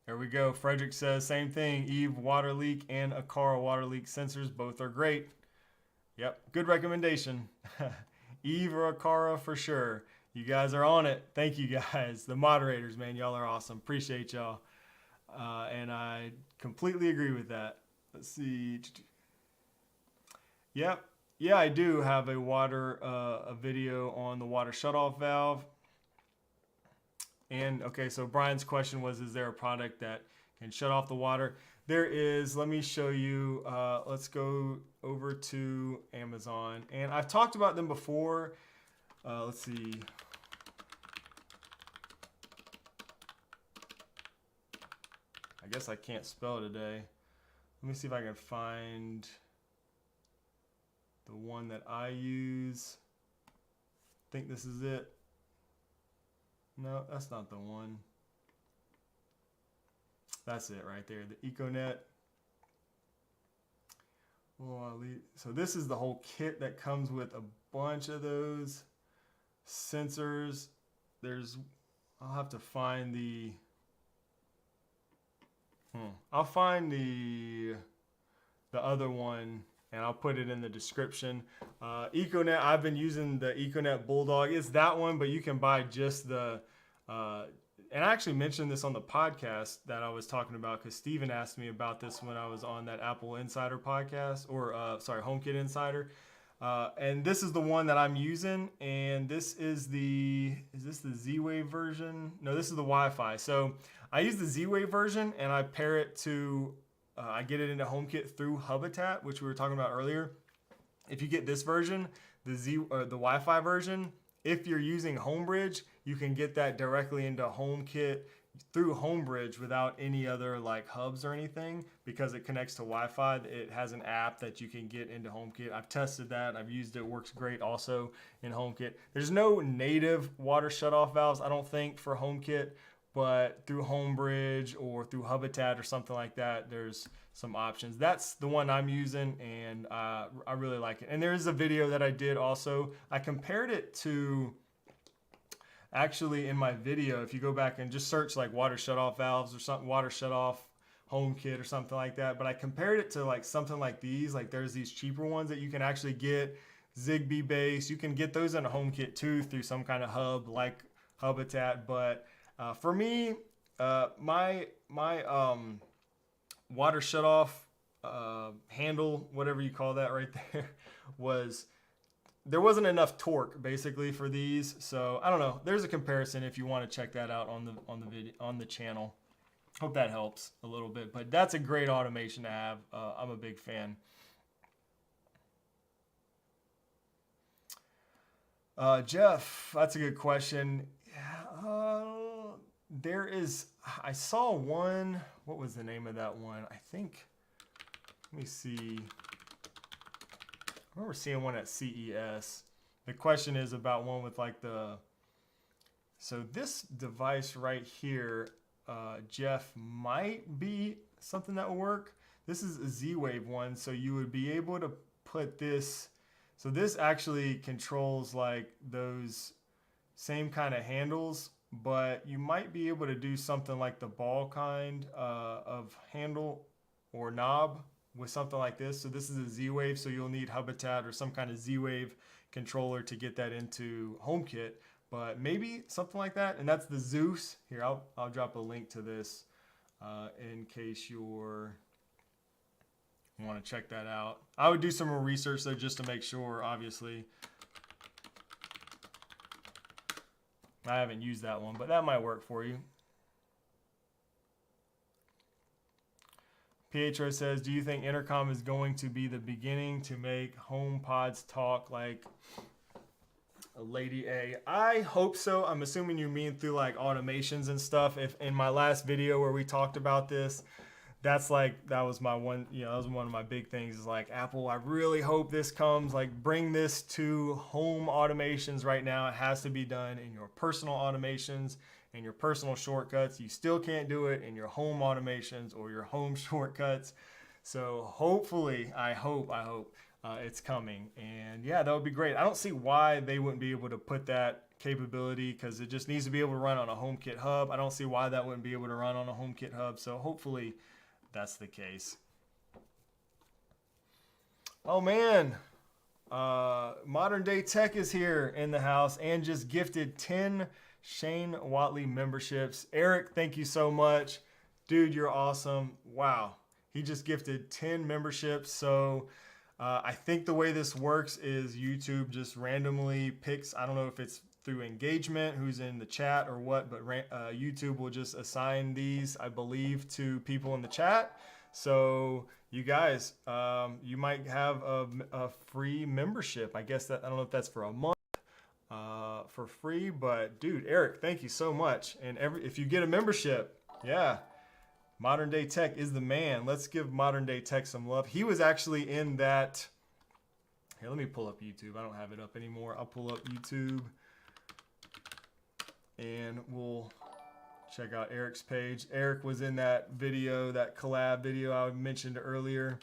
Speaker 1: There we go. Frederick says, same thing. Eve water leak and Aqara water leak sensors. Both are great. Yep. Good recommendation. Eve or Aqara for sure. You guys are on it. Thank you guys. The moderators, man, y'all are awesome. Appreciate y'all. And I completely agree with that. Let's see. Yep. Yeah, I do have a video on the water shutoff valve. And okay, so Brian's question was, is there a product that can shut off the water? There is. Let me show you. Let's go over to Amazon. And I've talked about them before. Let's see. I guess I can't spell today. Let me see if I can find the one that I use. I think this is it. No, that's not the one. That's it right there, the EcoNet. So this is the whole kit that comes with a bunch of those sensors. I'll have to find the, I'll find the other one and I'll put it in the description. EcoNet, I've been using the EcoNet Bulldog. It's that one, but you can buy just the, and I actually mentioned this on the podcast that I was talking about because Steven asked me about this when I was on that Apple Insider podcast, or sorry, HomeKit Insider. And this is the one that I'm using, and this is this the Z-Wave version? No, this is the Wi-Fi. So I use the Z-Wave version and I pair it to, I get it into HomeKit through Hubitat, which we were talking about earlier. If you get this version, the Wi-Fi version, if you're using Homebridge, you can get that directly into HomeKit through Homebridge without any other like hubs or anything, because it connects to Wi-Fi. It has an app that you can get into HomeKit. I've tested that. I've used it. It works great also in HomeKit. There's no native water shutoff valves, I don't think, for HomeKit, but through Homebridge or through Hubitat or something like that, there's some options. That's the one I'm using, and I really like it. And there is a video that I did also. I compared it to, actually in my video, if you go back and just search like water shutoff valves or something, water shutoff HomeKit or something like that. But I compared it to like something like these. Like there's these cheaper ones that you can actually get, Zigbee based. You can get those in a HomeKit too through some kind of hub like Hubitat. But for me, my water shutoff handle, whatever you call that right there, there wasn't enough torque basically for these. So I don't know. There's a comparison if you want to check that out on the channel. Hope that helps a little bit. But that's a great automation to have. I'm a big fan. Jeff, that's a good question. I saw one. What was the name of that one? I think, let me see. I remember seeing one at CES. The question is about one with like so this device right here, Jeff, might be something that will work. This is a Z-Wave one, so you would be able to put this. So this actually controls like those same kind of handles, but you might be able to do something like the ball kind of handle or knob with something like this. So this is a Z-Wave, so you'll need Hubitat or some kind of Z-Wave controller to get that into HomeKit, but maybe something like that. And that's the Zeus. Here, I'll drop a link to this in case you want to check that out. I would do some more research though, just to make sure, obviously. I haven't used that one, but that might work for you. Pietro says, do you think intercom is going to be the beginning to make HomePods talk like a Lady A? I hope so. I'm assuming you mean through like automations and stuff. If in my last video where we talked about this, that was my one, that was one of my big things is like, Apple, I really hope this comes, like bring this to home automations right now. It has to be done in your personal automations and your personal shortcuts. You still can't do it in your home automations or your home shortcuts. So hopefully, I hope it's coming. And yeah, that would be great. I don't see why they wouldn't be able to put that capability, because it just needs to be able to run on a HomeKit hub. I don't see why that wouldn't be able to run on a HomeKit hub. So hopefully that's the case. Oh man, Modern Day Tech is here in the house and just gifted 10 Shane Whatley memberships. Eric, thank you so much. Dude, you're awesome. Wow. He just gifted 10 memberships. So I think the way this works is YouTube just randomly picks, I don't know if it's through engagement, who's in the chat or what, but YouTube will just assign these, I believe, to people in the chat. So you guys, you might have a free membership. I guess that, I don't know if that's for a month for free, but dude, Eric, thank you so much. And if you get a membership, yeah, Modern Day Tech is the man. Let's give Modern Day Tech some love. He was actually in that. Here, let me pull up YouTube. I don't have it up anymore. I'll pull up YouTube and we'll check out Eric's page. Eric was in that video, that collab video I mentioned earlier.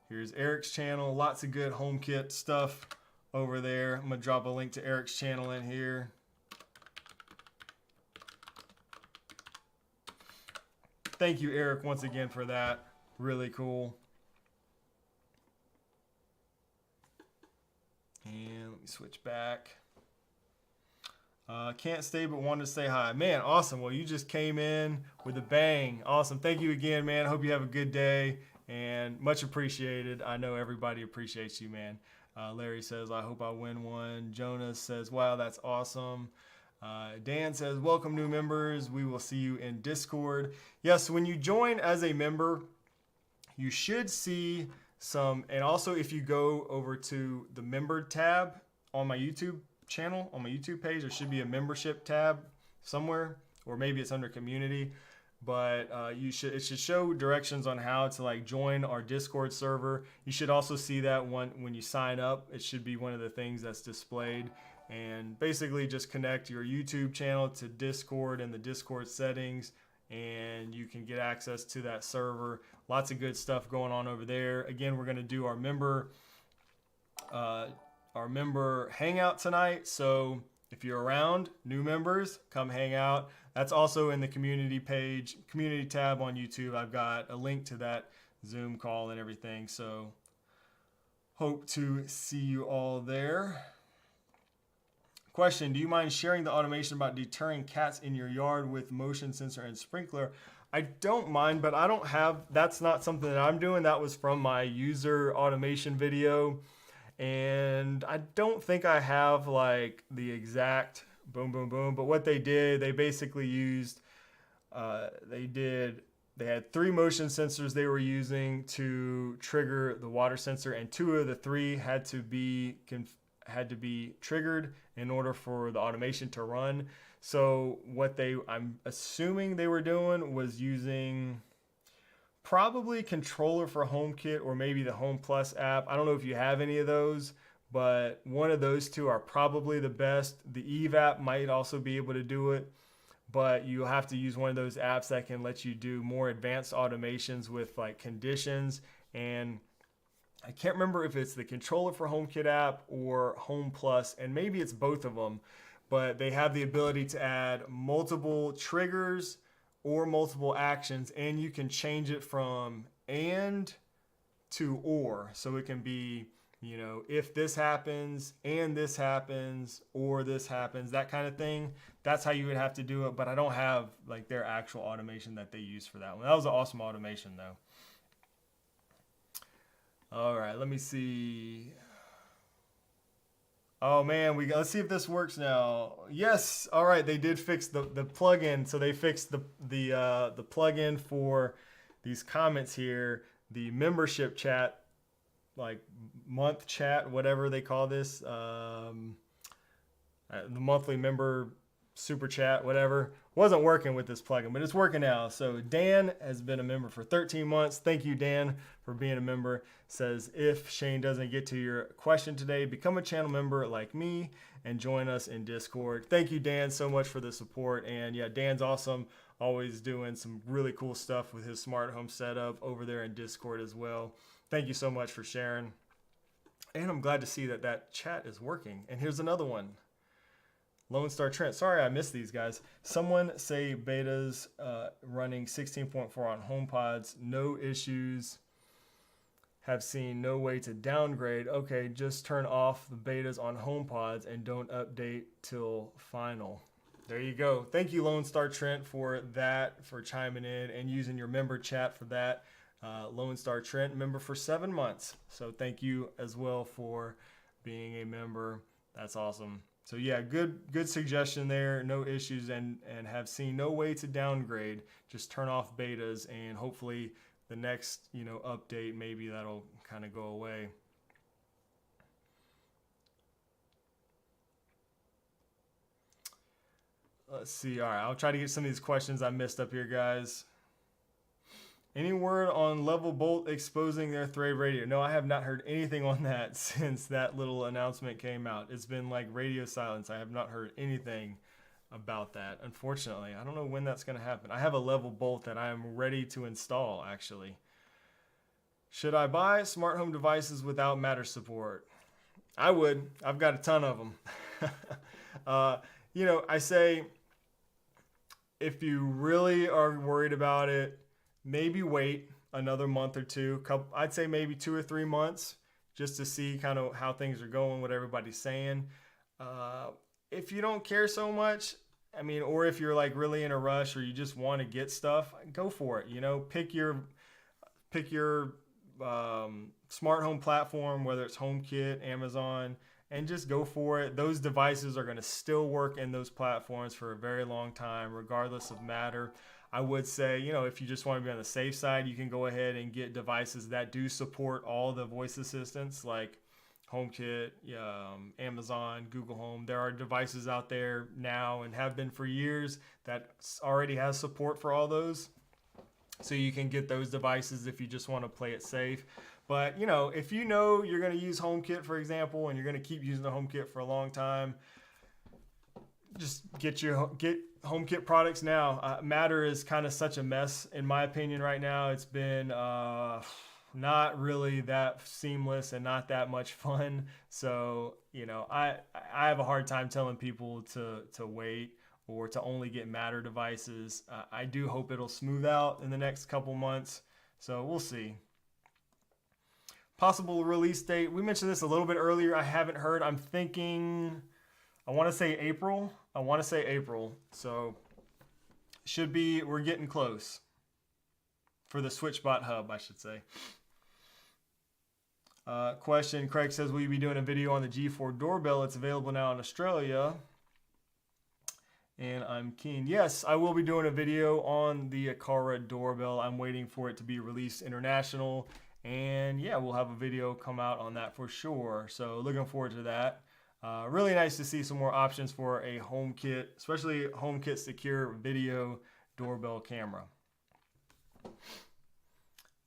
Speaker 1: Here's Eric's channel. Lots of good HomeKit stuff over there. I'm gonna drop a link to Eric's channel in here. Thank you, Eric, once again for that. Really cool. And let me switch back. Can't stay but wanted to say hi. Man, awesome. Well, you just came in with a bang. Awesome. Thank you again, man. Hope you have a good day and much appreciated. I know everybody appreciates you, man. Larry says, I hope I win one. Jonas says, wow, that's awesome. Dan says, welcome new members. We will see you in Discord. Yes, when you join as a member, you should see some, and also if you go over to the member tab on my YouTube channel, on my YouTube page, there should be a membership tab somewhere, or maybe it's under community. But it should show directions on how to like join our Discord server. You should also see that when you sign up. It should be one of the things that's displayed. And basically just connect your YouTube channel to Discord and the Discord settings, and you can get access to that server. Lots of good stuff going on over there. Again, we're going to do our member hangout tonight. So if you're around, new members, come hang out. That's also in the community page, community tab on YouTube. I've got a link to that Zoom call and everything. So hope to see you all there. Question, do you mind sharing the automation about deterring cats in your yard with motion sensor and sprinkler? I don't mind, but I don't have, that's not something that I'm doing. That was from my user automation video. And I don't think I have like the exact boom, boom, boom. But what they did, they basically used, they had 3 motion sensors they were using to trigger the water sensor, and 2 of the 3 had to be triggered in order for the automation to run. So what I'm assuming they were doing was using probably controller for HomeKit or maybe the Home Plus app. I don't know if you have any of those, but one of those 2 are probably the best. The Eve app might also be able to do it, but you have to use one of those apps that can let you do more advanced automations with like conditions. And I can't remember if it's the controller for HomeKit app or Home Plus, and maybe it's both of them, but they have the ability to add multiple triggers or multiple actions, and you can change it from and to or. So it can be, you know, if this happens and this happens or this happens, that kind of thing. That's how you would have to do it, but I don't have like their actual automation that they use for that one. That was an awesome automation though. All right, let me see. Oh man, let's see if this works now. Yes, all right, they did fix the plugin. So they fixed the plugin for these comments here, the membership chat, like month chat, whatever they call this, the monthly member super chat, whatever. Wasn't working with this plugin, but it's working now. So Dan has been a member for 13 months. Thank you, Dan, for being a member. Says, if Shane doesn't get to your question today, become a channel member like me and join us in Discord. Thank you, Dan, so much for the support. And yeah, Dan's awesome. Always doing some really cool stuff with his smart home setup over there in Discord as well. Thank you so much for sharing. And I'm glad to see that that chat is working. And here's another one. Lone Star Trent. Sorry I missed these guys. Someone say betas running 16.4 on HomePods. No issues. Have seen no way to downgrade. Okay, just turn off the betas on HomePods and don't update till final. There you go. Thank you, Lone Star Trent, for that, for chiming in and using your member chat for that. Lone Star Trent, member for 7 months. So thank you as well for being a member. That's awesome. So yeah, good suggestion there. No issues and have seen no way to downgrade. Just turn off betas and hopefully the next, update, maybe that'll kind of go away. Let's see. All right, I'll try to get some of these questions I missed up here, guys. Any word on Level Bolt exposing their Thread radio? No, I have not heard anything on that since that little announcement came out. It's been like radio silence. I have not heard anything about that, unfortunately. I don't know when that's going to happen. I have a Level Bolt that I am ready to install, actually. Should I buy smart home devices without Matter support? I would. I've got a ton of them. I say if you really are worried about it, maybe wait another month or two. I'd say maybe 2 or 3 months just to see kind of how things are going, what everybody's saying. If you don't care so much, or if you're like really in a rush or you just want to get stuff, go for it. Pick your smart home platform, whether it's HomeKit, Amazon, and just go for it. Those devices are going to still work in those platforms for a very long time, regardless of Matter. I would say, if you just want to be on the safe side, you can go ahead and get devices that do support all the voice assistants like HomeKit, Amazon, Google Home. There are devices out there now and have been for years that already has support for all those. So you can get those devices if you just want to play it safe. But, if you're going to use HomeKit, for example, and you're going to keep using the HomeKit for a long time, just get HomeKit products now. Matter is kind of such a mess, in my opinion, right now. It's been not really that seamless and not that much fun. So, I have a hard time telling people to wait or to only get Matter devices. I do hope it'll smooth out in the next couple months. So we'll see. Possible release date. We mentioned this a little bit earlier. I haven't heard. I'm thinking, I want to say April. So we're getting close for the SwitchBot hub, I should say. Question, Craig says, will you be doing a video on the G4 doorbell? It's available now in Australia. And I'm keen. Yes, I will be doing a video on the Aqara doorbell. I'm waiting for it to be released international. And yeah, we'll have a video come out on that for sure. So looking forward to that. Really nice to see some more options for a HomeKit, especially HomeKit secure video doorbell camera.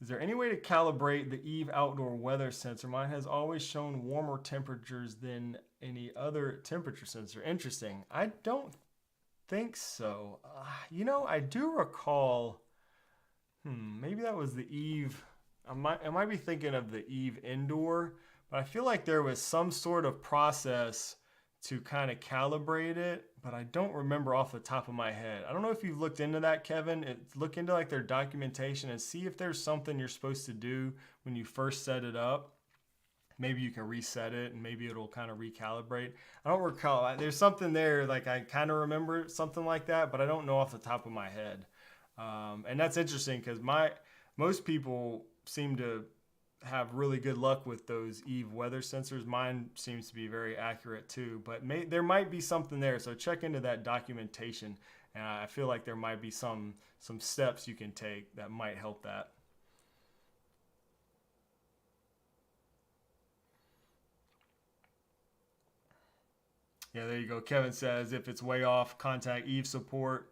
Speaker 1: Is there any way to calibrate the Eve outdoor weather sensor? Mine has always shown warmer temperatures than any other temperature sensor. Interesting. I don't think so. I do recall, maybe that was the Eve. I might be thinking of the Eve indoor, but I feel like there was some sort of process to kind of calibrate it, but I don't remember off the top of my head. I don't know if you've looked into that, Kevin. Look into like their documentation and see if there's something you're supposed to do when you first set it up. Maybe you can reset it and maybe it'll kind of recalibrate. I don't recall. There's something there, like I kind of remember something like that, but I don't know off the top of my head. And that's interesting because most people seem to have really good luck with those Eve weather sensors. Mine seems to be very accurate too, but there might be something there. So check into that documentation. And I feel like there might be some steps you can take that might help that. Yeah, there you go. Kevin says, if it's way off, contact Eve support.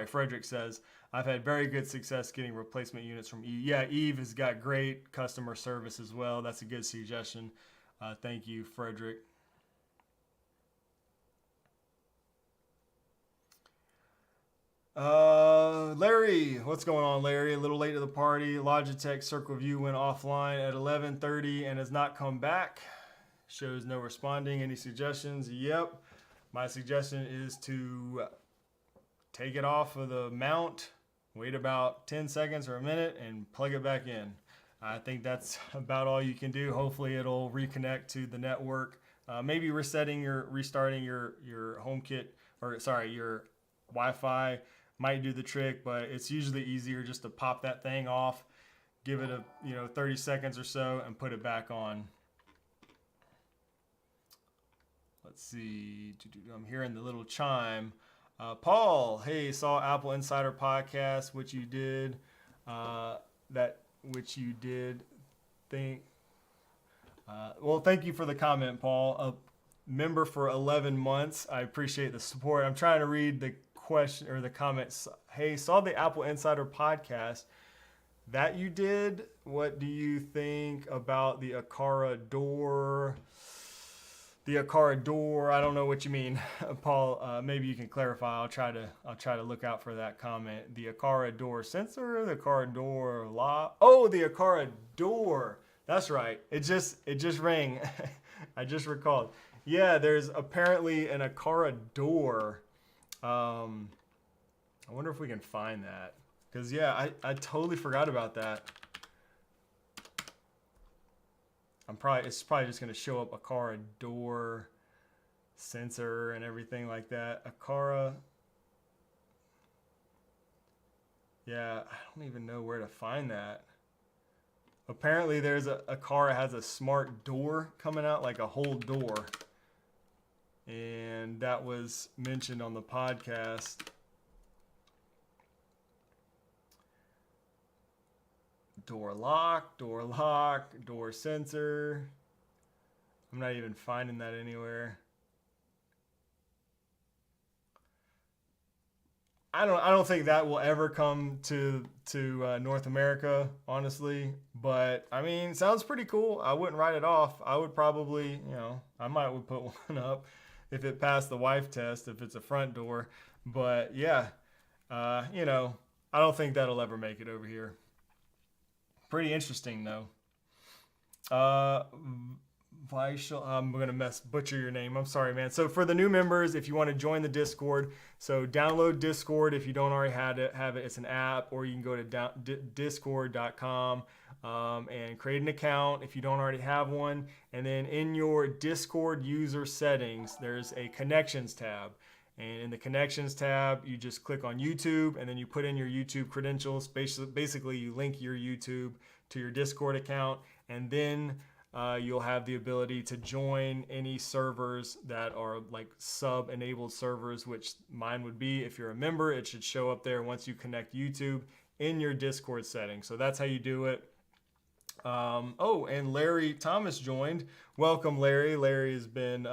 Speaker 1: Frederick says, I've had very good success getting replacement units from Eve. Yeah, Eve has got great customer service as well. That's a good suggestion. Thank you, Frederick. Larry, what's going on, Larry? A little late to the party. Logitech Circle View went offline at 11:30 and has not come back. Shows no responding. Any suggestions? Yep. my suggestion is to take it off of the mount, wait about 10 seconds or a minute, and plug it back in. I think that's about all you can do. Hopefully it'll reconnect to the network. Maybe restarting your HomeKit, or sorry, your Wi-Fi might do the trick, but it's usually easier just to pop that thing off, give it a 30 seconds or so, and put it back on. Let's see. I'm hearing the little chime. Paul, hey, saw Apple Insider podcast, which you did. Think. Well, thank you for the comment, Paul. A member for 11 months. I appreciate the support. I'm trying to read the question or the comments. Hey, saw the Apple Insider podcast that you did. What do you think about the Aqara door? The Aqara door. I don't know what you mean, Paul. Maybe you can clarify. I'll try to look out for that comment. The Aqara door sensor. The Aqara door lock. Oh, the Aqara door. That's right. It just rang. I just recalled. Yeah, there's apparently an Aqara door. I wonder if we can find that. Because, yeah, I totally forgot about that. It's probably just going to show up Aqara door sensor and everything like that. Aqara. Yeah, I don't even know where to find that. Apparently there's Aqara has a smart door coming out, like a whole door. And that was mentioned on the podcast. Door lock, door sensor. I'm not even finding that anywhere. I don't think that will ever come to North America, honestly. But I mean, sounds pretty cool. I wouldn't write it off. I would probably, I would put one up if it passed the wife test, if it's a front door. But yeah, I don't think that'll ever make it over here. Pretty interesting though. Vaishal, I'm gonna butcher your name. I'm sorry, man. So for the new members, if you want to join the Discord, so download Discord if you don't already have it. It's an app, or you can go to discord.com and create an account if you don't already have one. And then in your Discord user settings, there's a connections tab. And in the connections tab, you just click on YouTube, and then you put in your YouTube credentials. Basically, you link your YouTube to your Discord account, and then you'll have the ability to join any servers that are like sub-enabled servers, which mine would be. If you're a member, it should show up there once you connect YouTube in your Discord settings. So that's how you do it. And Larry Thomas joined. Welcome, Larry. Larry has been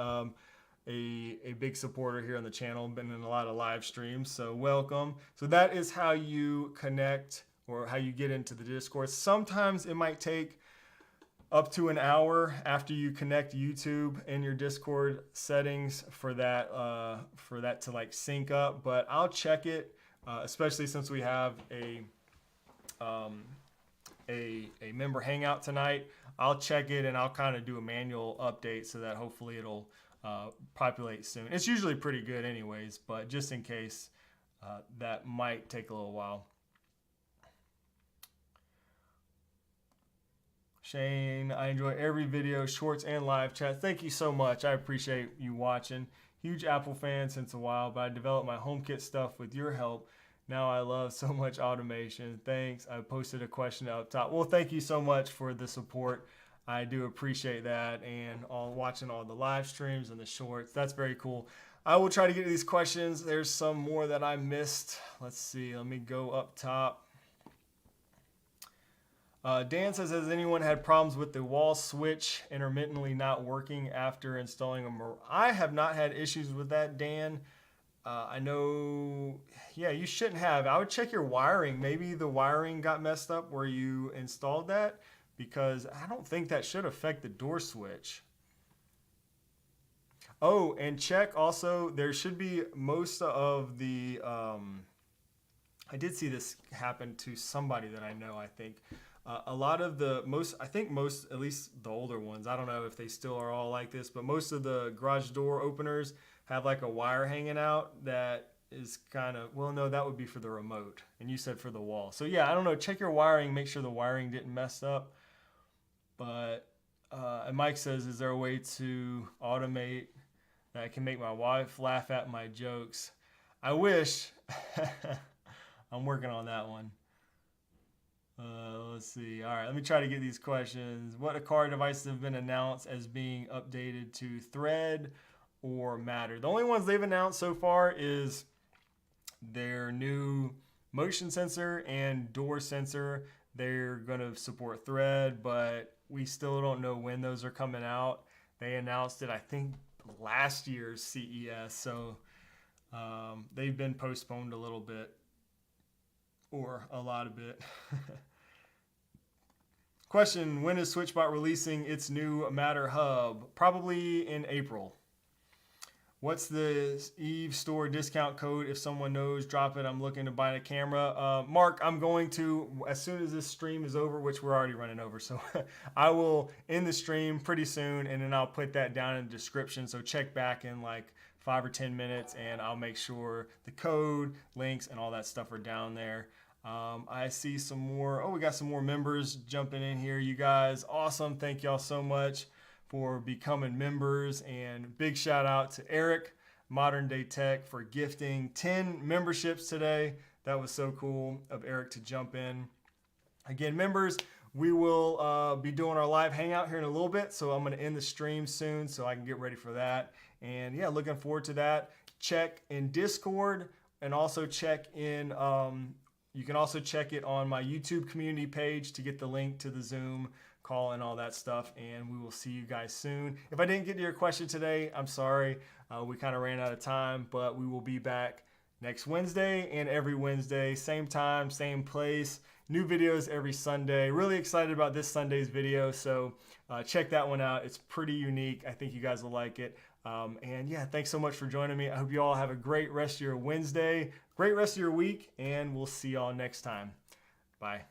Speaker 1: a big supporter here on the channel, been in a lot of live streams, so welcome. So that is how you connect, or how you get into the Discord. Sometimes it might take up to an hour after you connect YouTube in your Discord settings for that to like sync up, but I'll check it, especially since we have a member hangout tonight. I'll check it, and I'll kind of do a manual update so that hopefully it'll populate soon. It's usually pretty good anyways, but just in case, that might take a little while. Shane, I enjoy every video, shorts, and live chat. Thank you so much. I appreciate you watching. Huge Apple fan since a while, but I developed my HomeKit stuff with your help. Now I love so much automation. Thanks. I posted a question up top. Well, thank you so much for the support. I do appreciate that, and watching all the live streams and the shorts. That's very cool. I will try to get to these questions. There's some more that I missed. Let's see. Let me go up top. Dan says, has anyone had problems with the wall switch intermittently not working after installing I have not had issues with that, Dan. I know, yeah, you shouldn't have. I would check your wiring. Maybe the wiring got messed up where you installed that, because I don't think that should affect the door switch. Oh, and check also, there should be most of the, I did see this happen to somebody that I know, I think. A lot of the I think most, at least the older ones, I don't know if they still are all like this, but most of the garage door openers have like a wire hanging out that is kind of, well, no, that would be for the remote. And you said for the wall. So yeah, I don't know. Check your wiring, make sure the wiring didn't mess up. But and Mike says, is there a way to automate that can make my wife laugh at my jokes? I wish. I'm working on that one. Let's see. All right, let me try to get these questions. What Aqara devices have been announced as being updated to Thread or Matter? The only ones they've announced so far is their new motion sensor and door sensor. They're going to support Thread, but we still don't know when those are coming out. They announced it, I think, last year's CES, so they've been postponed a little bit, or a lot of it. Question, when is SwitchBot releasing its new Matter hub? Probably in April. What's the Eve store discount code? If someone knows, drop it. I'm looking to buy a camera. Mark, I'm going to, as soon as this stream is over, which we're already running over, so I will end the stream pretty soon, and then I'll put that down in the description. So check back in like 5 or 10 minutes, and I'll make sure the code, links, and all that stuff are down there. I see some more. Oh, we got some more members jumping in here. You guys, awesome. Thank y'all so much for becoming members, and big shout out to Eric, Modern Day Tech, for gifting 10 memberships today. That was so cool of Eric to jump in. Again, members, we will be doing our live hangout here in a little bit, so I'm going to end the stream soon so I can get ready for that. And yeah, looking forward to that. Check in Discord, and also check in, you can also check it on my YouTube community page to get the link to the Zoom call and all that stuff, and we will see you guys soon. If I didn't get to your question today, I'm sorry. We kind of ran out of time, but we will be back next Wednesday and every Wednesday, same time, same place. New videos every Sunday. Really excited about this Sunday's video, so check that one out. It's pretty unique. I think you guys will like it. And yeah, thanks so much for joining me. I hope you all have a great rest of your Wednesday, great rest of your week, and we'll see y'all next time. Bye.